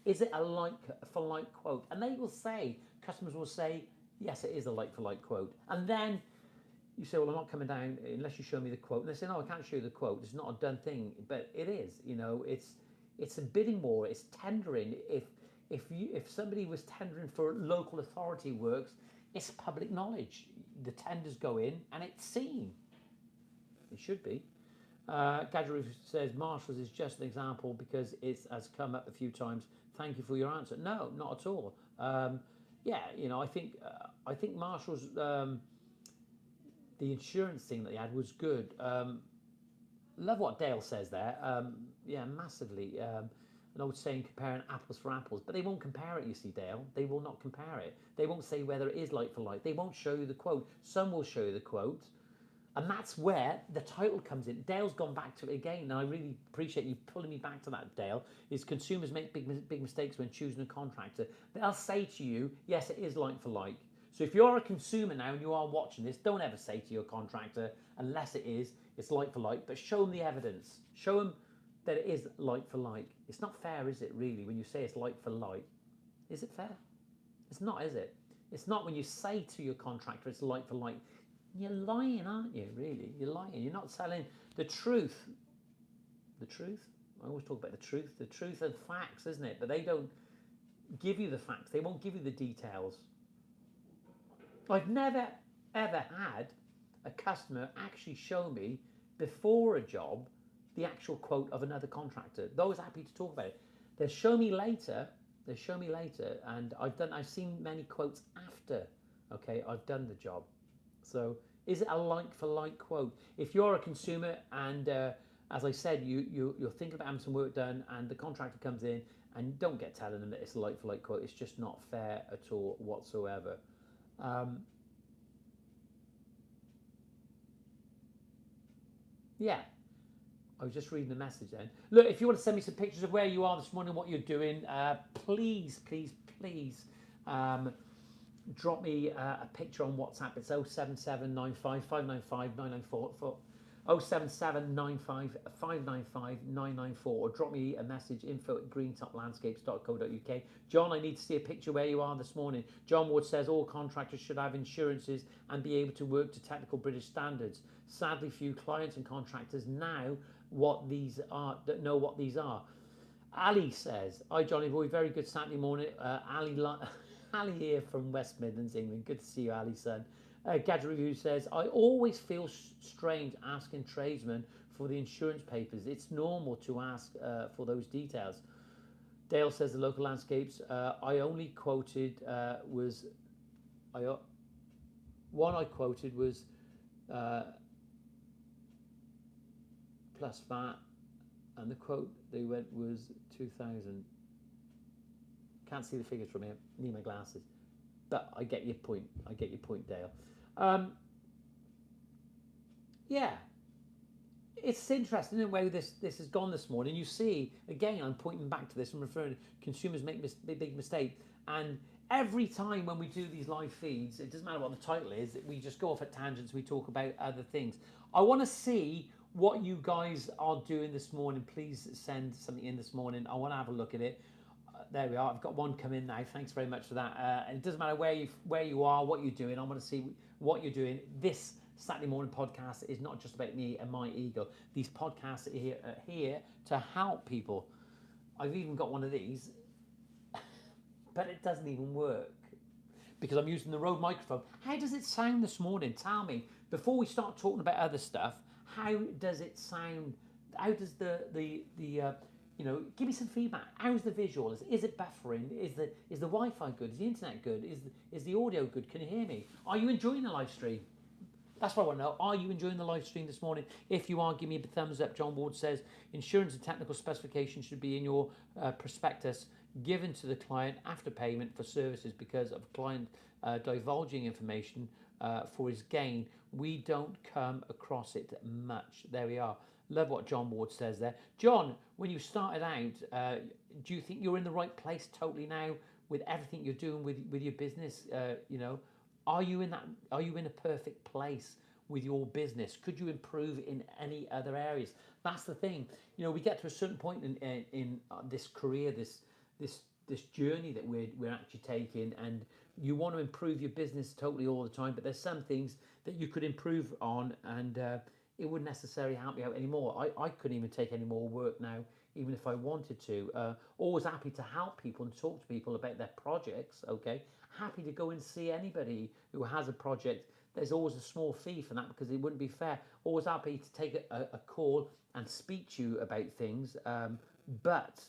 Is it a like for like quote? And they will say, customers will say, yes, it is a like for like quote. And then you say, well, I'm not coming down unless you show me the quote. And they say, no, I can't show you the quote. It's not a done thing, but it is. You know, it's a bidding war. It's tendering. If somebody was tendering for local authority works, it's public knowledge. The tenders go in and it's seen. It should be. Gadget says Marshalls is just an example because it has come up a few times. Thank you for your answer. No, not at all. Yeah, you know, I think Marshalls, the insurance thing that they had was good. Love what Dale says there. Yeah, massively. An old saying, comparing apples for apples, but they won't compare it. You see, Dale, they will not compare it. They won't say whether it is like for like. They won't show you the quote. Some will show you the quote. And that's where the title comes in. Dale's gone back to it again, and I really appreciate you pulling me back to that, Dale, is consumers make big mistakes when choosing a contractor. They'll say to you, yes, it is like for like. So if you're a consumer now and you are watching this, don't ever say to your contractor, unless it's like for like, but show them the evidence. Show them that it is like for like. It's not fair, is it, really, when you say it's like for like? Is it fair? It's not, is it? It's not when you say to your contractor it's like for like. You're lying, aren't you, really? You're lying. You're not telling the truth. The truth? I always talk about the truth and facts, isn't it? But they don't give you the facts. They won't give you the details. I've never, ever had a customer actually show me, before a job, the actual quote of another contractor. They're always happy to talk about it. They'll show me later, and I've seen many quotes after, okay, I've done the job. So is it a like for like quote? If you're a consumer and as I said, you're thinking about having some work done and the contractor comes in, and don't get telling them that it's a like for like quote. It's just not fair at all whatsoever. Yeah, I was just reading the message then. Look, if you want to send me some pictures of where you are this morning, what you're doing, please drop me a picture on WhatsApp. It's 07795 595 994 07795 595 994, or drop me a message, info@greentoplandscapes.co.uk. John, I need to see a picture where you are this morning. John Ward says all contractors should have insurances and be able to work to technical British standards. Sadly, few clients and contractors now know what these are. Ali says, hi Johnny boy, very good Saturday morning. Ali here from West Midlands, England. Good to see you, Ali, son. Gadget Review says, I always feel strange asking tradesmen for the insurance papers. It's normal to ask for those details. Dale says the local landscapes. I only quoted was plus VAT And the quote they went was 2,000. Can't see the figures from here. Need my glasses. But I get your point. I get your point, Dale. Yeah, it's interesting in the way this has gone this morning. You see, again, I'm pointing back to this and referring to consumers make big mistake. And every time when we do these live feeds, it doesn't matter what the title is, we just go off at tangents. We talk about other things. I want to see what you guys are doing this morning. Please send something in this morning. I want to have a look at it. There we are. I've got one come in now. Thanks very much for that. And it doesn't matter where you are, what you're doing. I want to see what you're doing. This Saturday morning podcast is not just about me and my ego. These podcasts are here to help people. I've even got one of these, but it doesn't even work because I'm using the Rode microphone. How does it sound this morning? Tell me, before we start talking about other stuff, how does it sound? How does give me some feedback. How's the visual? Is it buffering? Is the Wi-Fi good? Is the internet good? Is the audio good? Can you hear me? Are you enjoying the live stream? That's what I want to know. Are you enjoying the live stream this morning? If you are, give me a thumbs up. John Ward says, insurance and technical specifications should be in your prospectus given to the client after payment for services because of client divulging information for his gain. We don't come across it much. There we are. Love what John Ward says there. John, when you started out, do you think you're in the right place totally now with everything you're doing with your business? Are you in a perfect place with your business? Could you improve in any other areas? That's the thing. We get to a certain point in this career, this journey that we're actually taking, and you want to improve your business totally all the time. But there's some things that you could improve on, and it wouldn't necessarily help you out anymore. I couldn't even take any more work now, even if I wanted to. Always happy to help people and talk to people about their projects. Okay. Happy to go and see anybody who has a project. There's always a small fee for that because it wouldn't be fair. Always happy to take a call and speak to you about things. But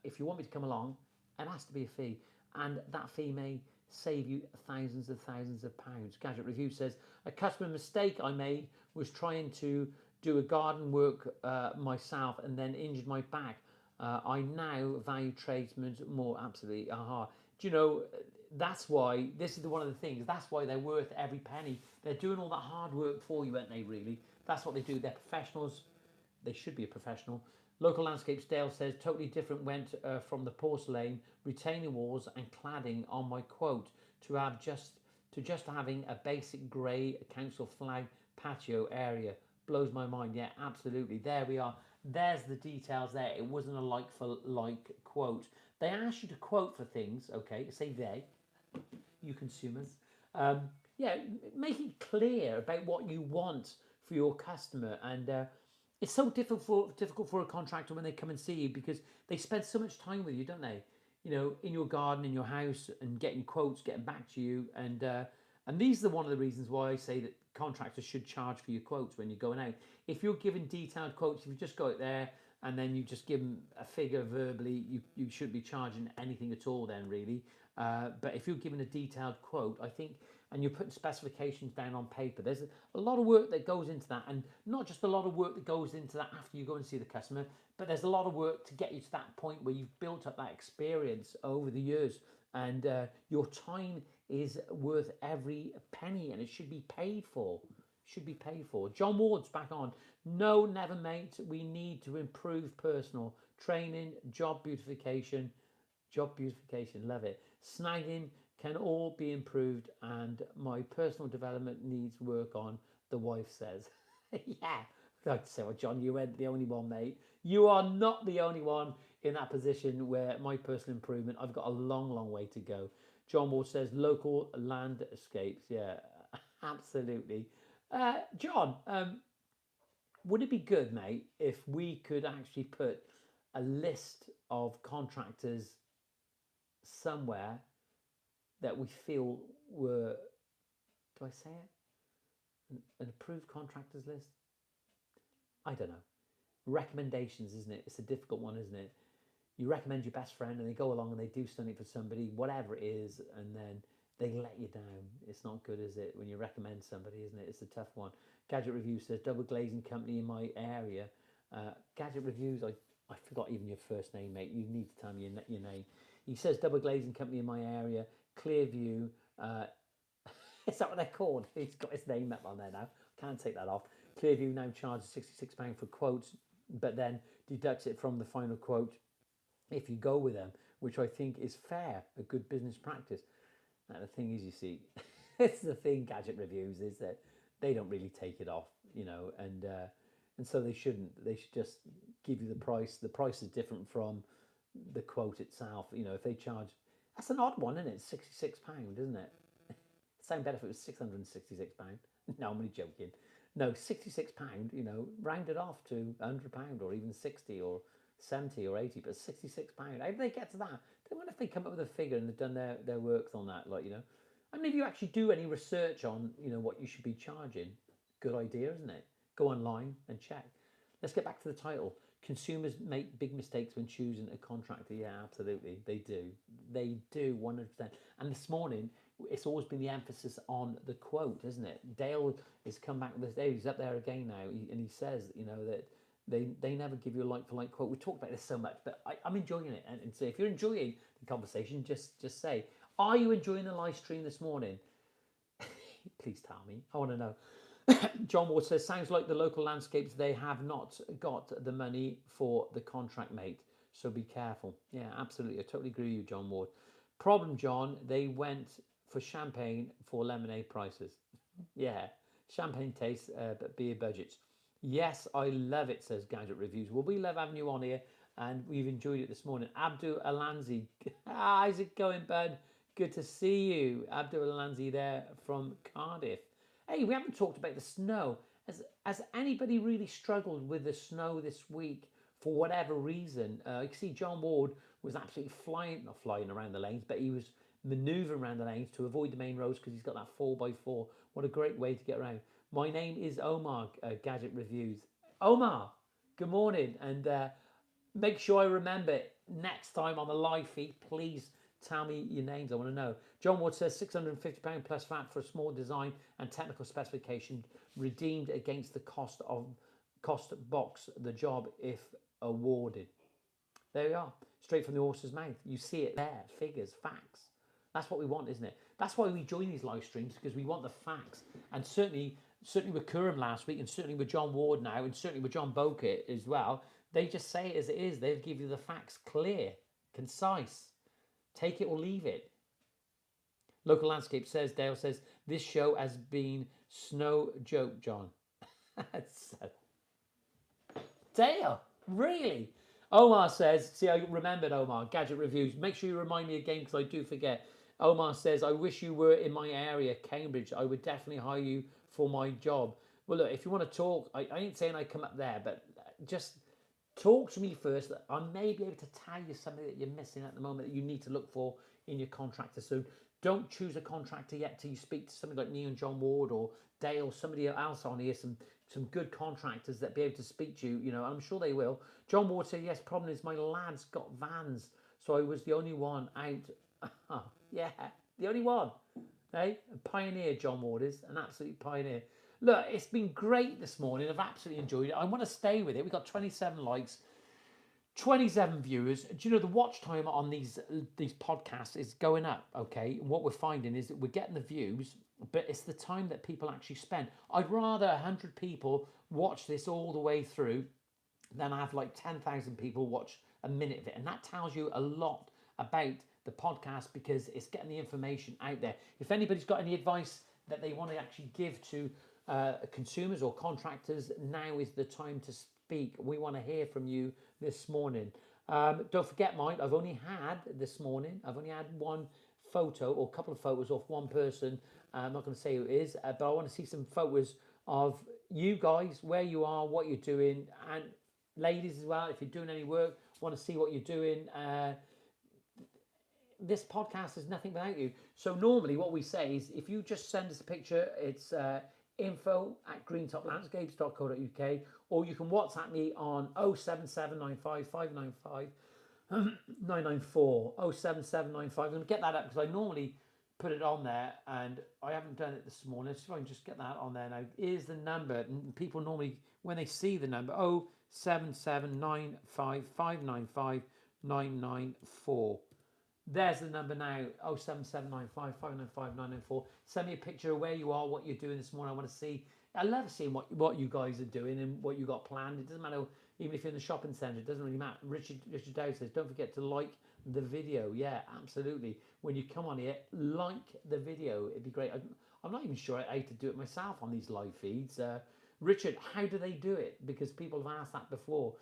if you want me to come along, it has to be a fee. And that fee may save you thousands of pounds. Gadget Review says, a customer mistake I made was trying to do a garden work myself and then injured my back. I now value tradesmen more. Absolutely. Aha. Do you know, that's why, this is one of the things, that's why they're worth every penny. They're doing all that hard work for you, aren't they, really? That's what they do. They're professionals. They should be a professional. Local Landscapes Dale says, totally different went from the porcelain, retaining walls and cladding on my quote to just having a basic grey council flag patio area. Blows my mind. Yeah, absolutely. There we are. There's the details there. It wasn't a like for like quote. They ask you to quote for things, okay? Say they, you consumers. Make it clear about what you want for your customer. And it's so difficult for a contractor when they come and see you because they spend so much time with you, don't they? In your garden, in your house, and getting quotes, getting back to you. And these are one of the reasons why I say that contractors should charge for your quotes when you're going out. If you're giving detailed quotes, if you just go out there and then you just give them a figure verbally, you shouldn't be charging anything at all then, really. But if you're giving a detailed quote, I think, and you're putting specifications down on paper, there's a lot of work that goes into that, and not just a lot of work that goes into that after you go and see the customer, but there's a lot of work to get you to that point where you've built up that experience over the years, and your time is worth every penny, and it should be paid for. John Ward's back on. No, never, mate. We need to improve personal training, job beautification. Love it. Snagging can all be improved, and my personal development needs work on, the wife says. Yeah. Like to say, well, John, you weren't the only one, mate. You are not the only one in that position where my personal improvement, I've got a long, long way to go. John Ward says, local landscapes. Yeah, absolutely. John, would it be good, mate, if we could actually put a list of contractors somewhere that we feel were, do I say it? An approved contractors list? I don't know. Recommendations, isn't it? It's a difficult one, isn't it? You recommend your best friend and they go along and they do something for somebody, whatever it is, and then they let you down. It's not good, is it, when you recommend somebody, isn't it? It's a tough one. Gadget Review says, double glazing company in my area Gadget Reviews, I forgot even your first name, mate. You need to tell me your name. He says double glazing company in my area, Clearview. Is that what they're called? He's got his name up on there now. Can't take that off. Clearview now charges £66 for quotes, but then deducts it from the final quote if you go with them, which I think is fair, a good business practice. Now the thing is, you see, it's the thing. Gadget Reviews is that they don't really take it off, and so they shouldn't. They should just give you the price. The price is different from the quote itself. If they charge, that's an odd one, isn't it? £66, isn't it? Sound better if it was £666. No, I'm only joking. No, £66. Round it off to £100 or even 60 or 70 or 80, but £66. How did they get to that? I wonder if they come up with a figure and they've done their works on that. I mean, if you actually do any research on what you should be charging, good idea, isn't it? Go online and check. Let's get back to the title. Consumers make big mistakes when choosing a contractor. Yeah, absolutely. They do. They do, 100%. And this morning, it's always been the emphasis on the quote, isn't it? Dale has come back with this day. He's up there again now. And he says, that they never give you a like-for-like quote. We talked about this so much, but I'm enjoying it. And so if you're enjoying the conversation, just say, are you enjoying the live stream this morning? Please tell me. I want to know. John Ward says, sounds like the local landscapes, they have not got the money for the contract, mate. So be careful. Yeah, absolutely. I totally agree with you, John Ward. Problem, John, they went for champagne for lemonade prices. Yeah, champagne tastes, but beer budgets. Yes, I love it, says Gadget Reviews. Well, we love having you on here, and we've enjoyed it this morning. Abdul Alanzi. How's it going, bud? Good to see you. Abdul Alanzi there from Cardiff. Hey, we haven't talked about the snow. Has anybody really struggled with the snow this week for whatever reason? You can see John Ward was absolutely not flying around the lanes, but he was manoeuvring around the lanes to avoid the main roads because he's got that 4x4. What a great way to get around. My name is Omar, Gadget Reviews. Omar, good morning. And make sure I remember next time on the live feed, please tell me your names. I want to know. John Ward says £650 plus VAT for a small design and technical specification redeemed against the cost box the job if awarded. There you are. Straight from the horse's mouth. You see it there. Figures, facts. That's what we want, isn't it? That's why we join these live streams, because we want the facts. And certainly with Curran last week, and certainly with John Ward now, and certainly with John Bokett as well, they just say it as it is. They'll give you the facts clear, concise. Take it or leave it. Local Landscape says, Dale says, this show has been snow joke, John. Dale, really? Omar says, see, I remembered Omar, Gadget Reviews. Make sure you remind me again because I do forget. Omar says, I wish you were in my area, Cambridge. I would definitely hire you for my job. Well, look, if you want to talk, I ain't saying I come up there, but just talk to me first. I may be able to tell you something that you're missing at the moment that you need to look for in your contractor. So don't choose a contractor yet till you speak to somebody like me and John Ward or Dale, somebody else on here, some good contractors that be able to speak to you. I'm sure they will. John Ward said, yes, problem is my lads got vans, so I was the only one out. Yeah, the only one. Hey, a pioneer, John Ward is, an absolute pioneer. Look, it's been great this morning. I've absolutely enjoyed it. I want to stay with it. We've got 27 likes, 27 viewers. Do you know the watch time on these podcasts is going up, okay? And what we're finding is that we're getting the views, but it's the time that people actually spend. I'd rather 100 people watch this all the way through than have like 10,000 people watch a minute of it. And that tells you a lot about the podcast because it's getting the information out there. If anybody's got any advice that they want to actually give to consumers or contractors, now is the time to speak. We want to hear from you this morning. Don't forget, mine, I've only had one photo or a couple of photos of one person. I'm not going to say who it is, but I want to see some photos of you guys, where you are, what you're doing, and ladies as well, if you're doing any work, want to see what you're doing. This podcast is nothing without you. So normally what we say is if you just send us a picture, it's info@greentoplandscapes.co.uk, or you can WhatsApp me on 07795 595 994 07795. I'm going to get that up because I normally put it on there and I haven't done it this morning. So I can just get that on there now. Here's the number. And people normally, when they see the number, 7795 595 994. There's the number now, 07795 595 994. Send me a picture of where you are, what you're doing this morning. I want to see. I love seeing what you guys are doing and what you got planned. It doesn't matter, even if you're in the shopping centre, it doesn't really matter. Richard Dow says, don't forget to like the video. Yeah, absolutely. When you come on here, like the video. It'd be great. I'm not even sure how to do it myself on these live feeds. Richard, how do they do it? Because people have asked that before.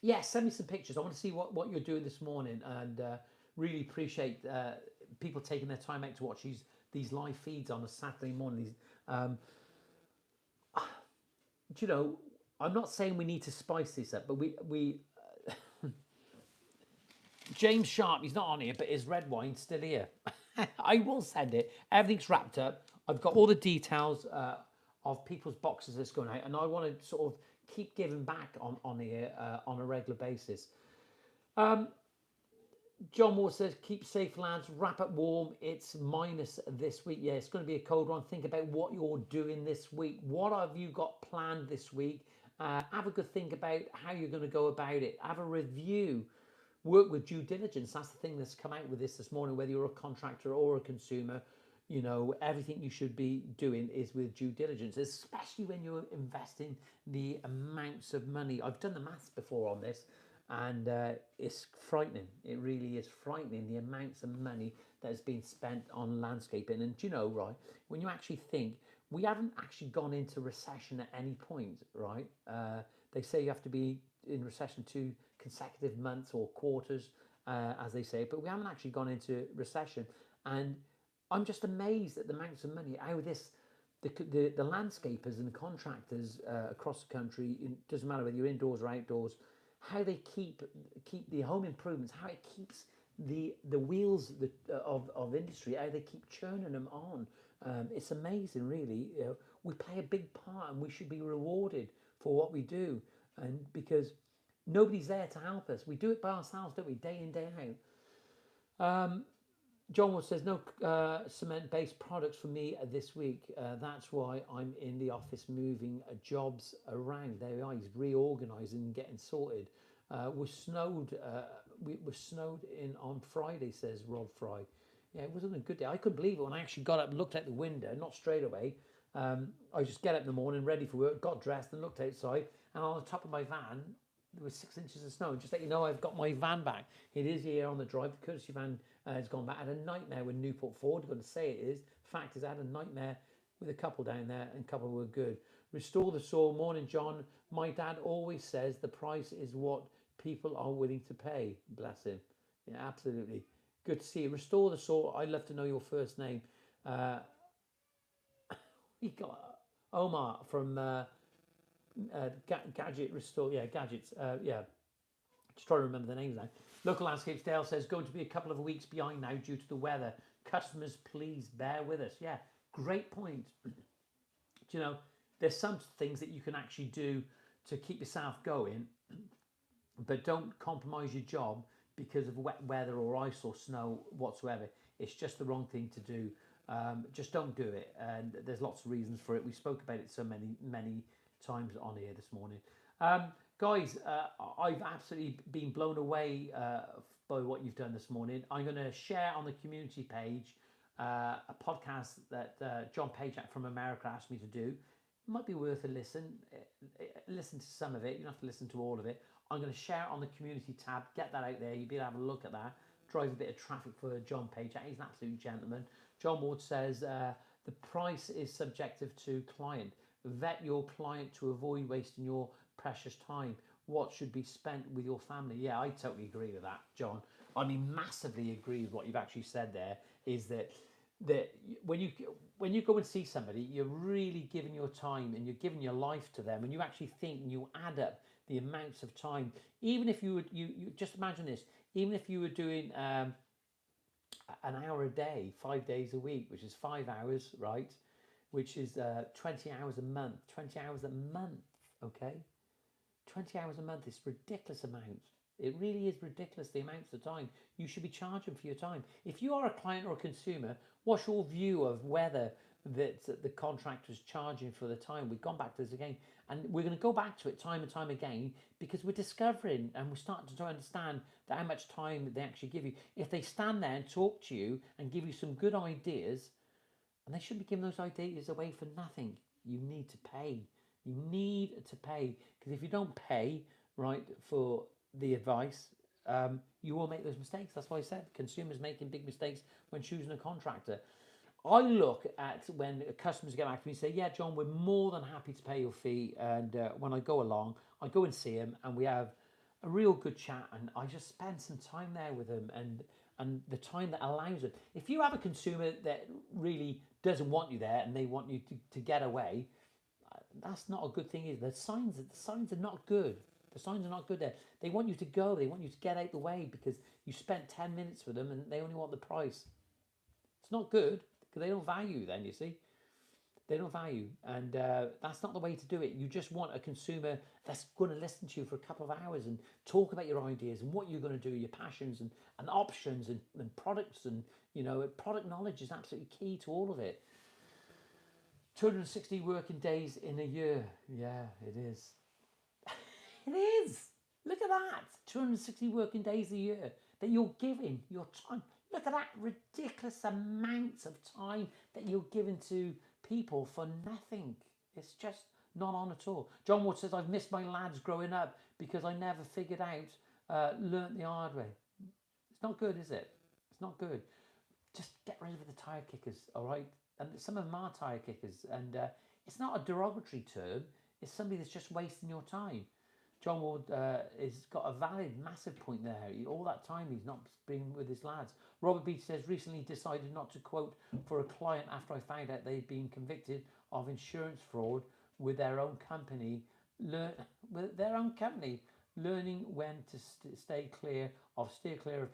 Yeah, send me some pictures. I want to see what you're doing this morning, and really appreciate people taking their time out to watch these live feeds on a Saturday morning. You know, I'm not saying we need to spice this up, but we James Sharp, he's not on here, but his red wine's still here. I will send it. Everything's wrapped up. I've got all the details of people's boxes that's going out, and I want to sort of keep giving back on here on a regular basis. John Moore says, keep safe, lads. Wrap up warm. It's minus this week. Yeah, it's going to be a cold one. Think about what you're doing this week. What have you got planned this week? Have a good think about how you're going to go about it. Have a review. Work with due diligence. That's the thing that's come out with this morning, whether you're a contractor or a consumer. You know, everything you should be doing is with due diligence, especially when you're investing the amounts of money. I've done the maths before on this, and it's frightening. It really is frightening, the amounts of money that has been spent on landscaping. And do you know, right, when you actually think, we haven't actually gone into recession at any point, right? They say you have to be in recession 2 consecutive months or quarters, as they say, but we haven't actually gone into recession. And I'm just amazed at the amounts of money, how the landscapers and the contractors across the country, it doesn't matter whether you're indoors or outdoors, how they keep the home improvements, how it keeps the wheels of industry, how they keep churning them on. It's amazing, really. You know, we play a big part, and we should be rewarded for what we do, and because nobody's there to help us. We do it by ourselves, don't we? Day in, day out. John Wood says, no cement-based products for me this week. That's why I'm in the office moving jobs around. There we are. He's reorganising and getting sorted. We're snowed. We're snowed in on Friday, says Rob Fry. Yeah, it wasn't a good day. I couldn't believe it when I actually got up and looked out the window. Not straight away. I just get up in the morning, ready for work, got dressed and looked outside. And on the top of my van, there was 6 inches of snow. Just let you know, I've got my van back. It is here on the drive. The courtesy van has gone back. I had a nightmare with Newport Ford. I'm going to say it is. Fact is, I had a nightmare with a couple down there, and a couple were good. Restore the soil. Morning, John. My dad always says the price is what people are willing to pay. Bless him. Yeah, absolutely. Good to see you. Restore the soil. I'd love to know your first name. We got Omar from Gadget Restore. Yeah, Gadgets. Yeah. Just trying to remember the names now. Local Landscapes Dale says, going to be a couple of weeks behind now due to the weather. Customers, please bear with us. Yeah, great point. You know, there's some things that you can actually do to keep yourself going, but don't compromise your job because of wet weather or ice or snow whatsoever. It's just the wrong thing to do. Just don't do it. And there's lots of reasons for it. We spoke about it so many times on here this morning. Guys, I've absolutely been blown away by what you've done this morning. I'm going to share on the community page a podcast that John Pajak from America asked me to do. It might be worth a listen. Listen to some of it. You don't have to listen to all of it. I'm going to share it on the community tab. Get that out there. You'll be able to have a look at that. Drive a bit of traffic for John Pajak. He's an absolute gentleman. John Ward says the price is subjective to client. Vet your client to avoid wasting your precious time. What should be spent with your family? Yeah, I totally agree with that, John. I mean, massively agree with what you've actually said there, is that when you go and see somebody, you're really giving your time and you're giving your life to them, and you actually think and you add up the amounts of time. Even if you just imagine this, even if you were doing an hour a day, 5 days a week, which is 5 hours, right? Which is 20 hours a month. 20 hours a month, okay? 20 hours a month is ridiculous amount. It really is ridiculous, the amounts of time you should be charging for your time. If you are a client or a consumer, what's your view of whether that the contractor's charging for the time. We've gone back to this again, and we're going to go back to it time and time again because we're discovering and we're starting to understand that how much time they actually give you. If they stand there and talk to you and give you some good ideas, and they shouldn't be giving those ideas away for nothing. You need to pay. You need to pay because if you don't pay right for the advice, you will make those mistakes. That's why I said consumers making big mistakes when choosing a contractor. I look at when customers get back to me and say, yeah, John, we're more than happy to pay your fee. And when I go along, I go and see him and we have a real good chat. And I just spend some time there with him and the time that allows it. If you have a consumer that really doesn't want you there and they want you to get away, that's not a good thing either. The signs are not good. The signs are not good there. They want you to go. They want you to get out the way because you spent 10 minutes with them and they only want the price. It's not good because they don't value then, you see. They don't value. And that's not the way to do it. You just want a consumer that's going to listen to you for a couple of hours and talk about your ideas and what you're going to do, your passions and options and products. And, product knowledge is absolutely key to all of it. 260 working days in a year. Yeah, it is. It is. Look at that. 260 working days a year that you're giving your time. Look at that ridiculous amount of time that you're giving to people for nothing. It's just not on at all. John Ward says, I've missed my lads growing up because I never figured out, learnt the hard way. It's not good, is it? It's not good. Just get rid of the tyre kickers, all right? And some of them are tyre kickers. And it's not a derogatory term. It's somebody that's just wasting your time. John Ward has got a valid, massive point there. All that time he's not been with his lads. Robert Beach says, recently decided not to quote for a client after I found out they'd been convicted of insurance fraud with their own company. Learning when to steer clear of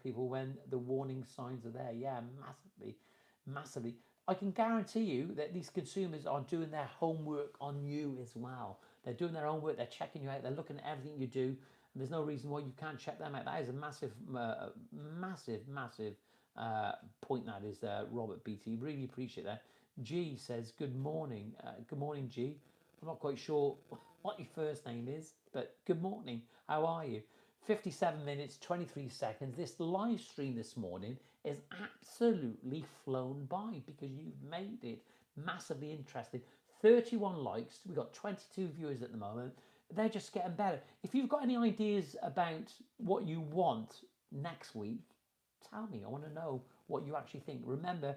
people when the warning signs are there. Yeah, massively. I can guarantee you that these consumers are doing their homework on you as well. They're doing their own work. They're checking you out. They're looking at everything you do. And there's no reason why you can't check them out. That is a massive point. That is, Robert Beatty. Really appreciate that. G says, good morning. Good morning, G. I'm not quite sure what your first name is, but good morning. How are you? 57 minutes, 23 seconds. This live stream this morning is absolutely flown by because you've made it massively interesting. 31 likes. We've got 22 viewers at the moment. They're just getting better. If you've got any ideas about what you want next week, tell me. I want to know what you actually think. Remember,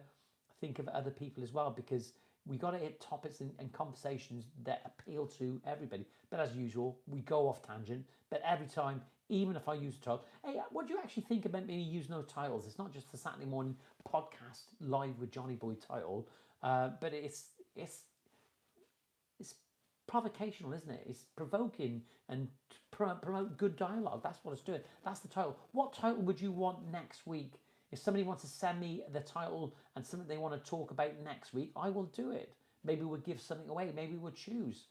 think of other people as well because we got to hit topics and conversations that appeal to everybody. But as usual, we go off tangent. But every time, even if I use a title, hey, what do you actually think about me using those titles? It's not just the Saturday morning podcast live with Johnny Boy title, but it's provocational, isn't it? It's provoking and promote good dialogue. That's what it's doing. That's the title. What title would you want next week? If somebody wants to send me the title and something they want to talk about next week, I will do it. Maybe we'll give something away. Maybe we'll choose.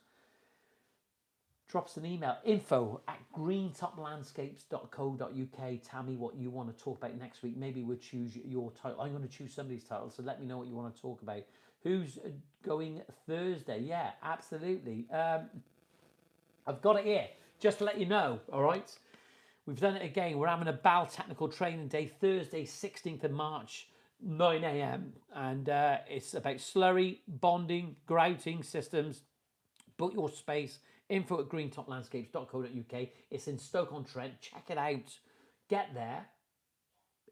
Drop us an email, info@greentoplandscapes.co.uk. Tell me what you want to talk about next week. Maybe we'll choose your title. I'm going to choose somebody's title, so let me know what you want to talk about. Who's going Thursday? Yeah, absolutely. I've got it here, just to let you know, all right? We've done it again. We're having a BAL Technical Training Day, Thursday, 16th of March, 9 a.m. And it's about slurry, bonding, grouting systems. Book your space, info@greentoplandscapes.co.uk. It's in Stoke-on-Trent. Check it out. Get there.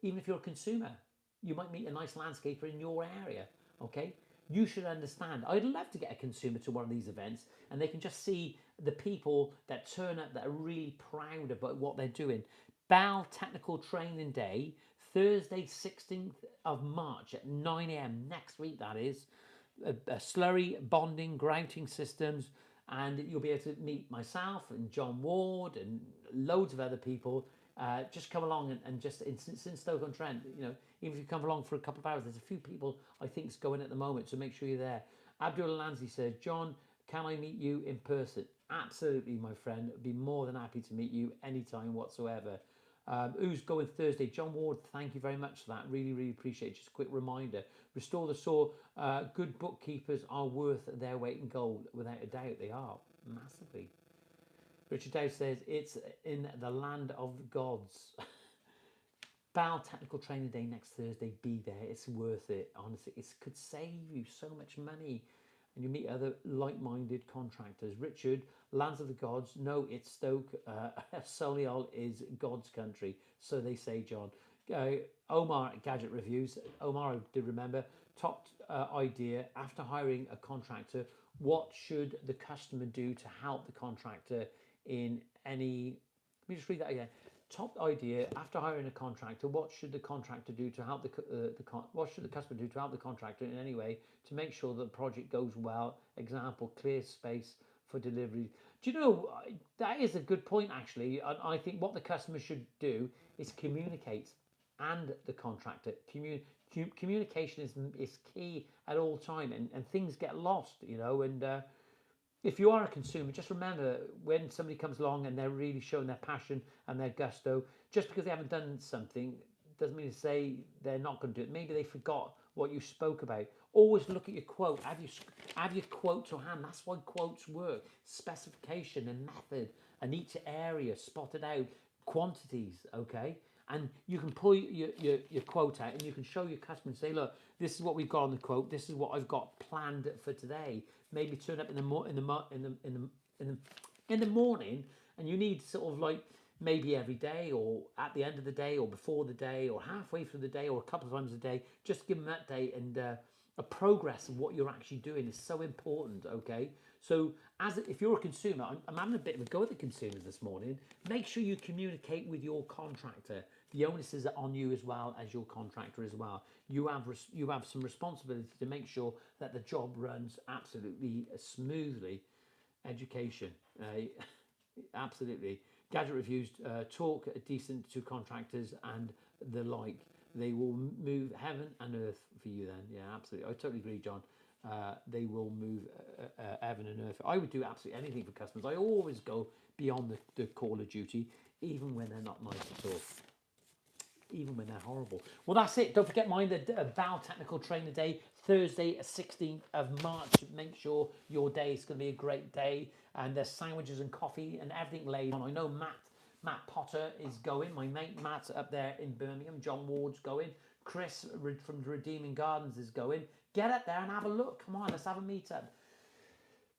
Even if you're a consumer, you might meet a nice landscaper in your area, okay? You should understand. I'd love to get a consumer to one of these events and they can just see the people that turn up that are really proud about what they're doing. BAL Technical Training Day, Thursday, 16th of March at 9 a.m. next week, that is. Slurry, bonding, grouting systems, and you'll be able to meet myself and John Ward and loads of other people. Just come along and just since Stoke-on-Trent, even if you come along for a couple of hours, there's a few people I think is going at the moment, so make sure you're there. Abdul Lanzi says, John, can I meet you in person? Absolutely, my friend. I'd be more than happy to meet you anytime whatsoever. Who's going Thursday? John Ward, thank you very much for that. Really, really appreciate it. Just a quick reminder. Restore the Saw. Good bookkeepers are worth their weight in gold. Without a doubt, they are. Massively. Richard Dow says, it's in the land of gods. Bal Technical Training Day next Thursday. Be there. It's worth it. Honestly, it could save you so much money. And you meet other like-minded contractors. Richard, lands of the gods. No, it's Stoke. Solihull is God's country. So they say, John. Omar, Gadget Reviews. Omar, I did remember. Top idea. After hiring a contractor, what should the customer do to help the contractor in any... Let me just read that again. Top idea. After hiring a contractor, what should the contractor do to help what should the customer do to help the contractor in any way to make sure that the project goes well? Example: clear space for delivery. Do you know, that is a good point actually. I think what the customer should do is communicate, and the contractor communication is key at all time, and things get lost, you know. And if you are a consumer, just remember, when somebody comes along and they're really showing their passion and their gusto, just because they haven't done something doesn't mean to say they're not going to do it. Maybe they forgot what you spoke about. Always look at your quote. Have your quote to hand. That's why quotes work. Specification and method, and each area spotted out, quantities, okay? And you can pull your quote out, and you can show your customer and say, look, this is what we've got on the quote. This is what I've got planned for today. Maybe turn up in the morning, and you need sort of like maybe every day, or at the end of the day, or before the day, or halfway through the day, or a couple of times a day. Just give them that day, and a progress of what you're actually doing is so important. Okay, so if you're a consumer, I'm having a bit of a go at the consumers this morning. Make sure you communicate with your contractor. The onus is on you as well as your contractor as well. You have some responsibility to make sure that the job runs absolutely smoothly. Education, absolutely. Gadget Reviews, talk decent to contractors and the like. They will move heaven and earth for you then. Yeah, absolutely. I totally agree, John. They will move heaven and earth. I would do absolutely anything for customers. I always go beyond the call of duty, even when they're not nice at all. Even when they're horrible. Well, that's it. Don't forget, mind the Bal Technical Trainer Day, Thursday, 16th of March. Make sure your day is going to be a great day. And there's sandwiches and coffee and everything laid on. I know Matt Potter is going. My mate Matt's up there in Birmingham. John Ward's going. Chris from Redeeming Gardens is going. Get up there and have a look. Come on, let's have a meetup.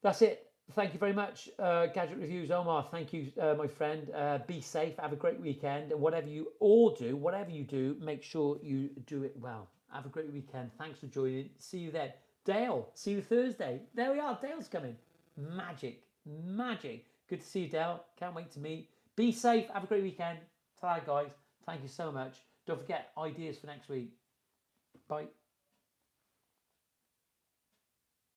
That's it. Thank you very much, Gadget Reviews. Omar, thank you, my friend. Be safe. Have a great weekend. And whatever you do, make sure you do it well. Have a great weekend. Thanks for joining. See you then. Dale, see you Thursday. There we are. Dale's coming. Magic. Good to see you, Dale. Can't wait to meet. Be safe. Have a great weekend. Ta-ra, guys. Thank you so much. Don't forget, ideas for next week. Bye.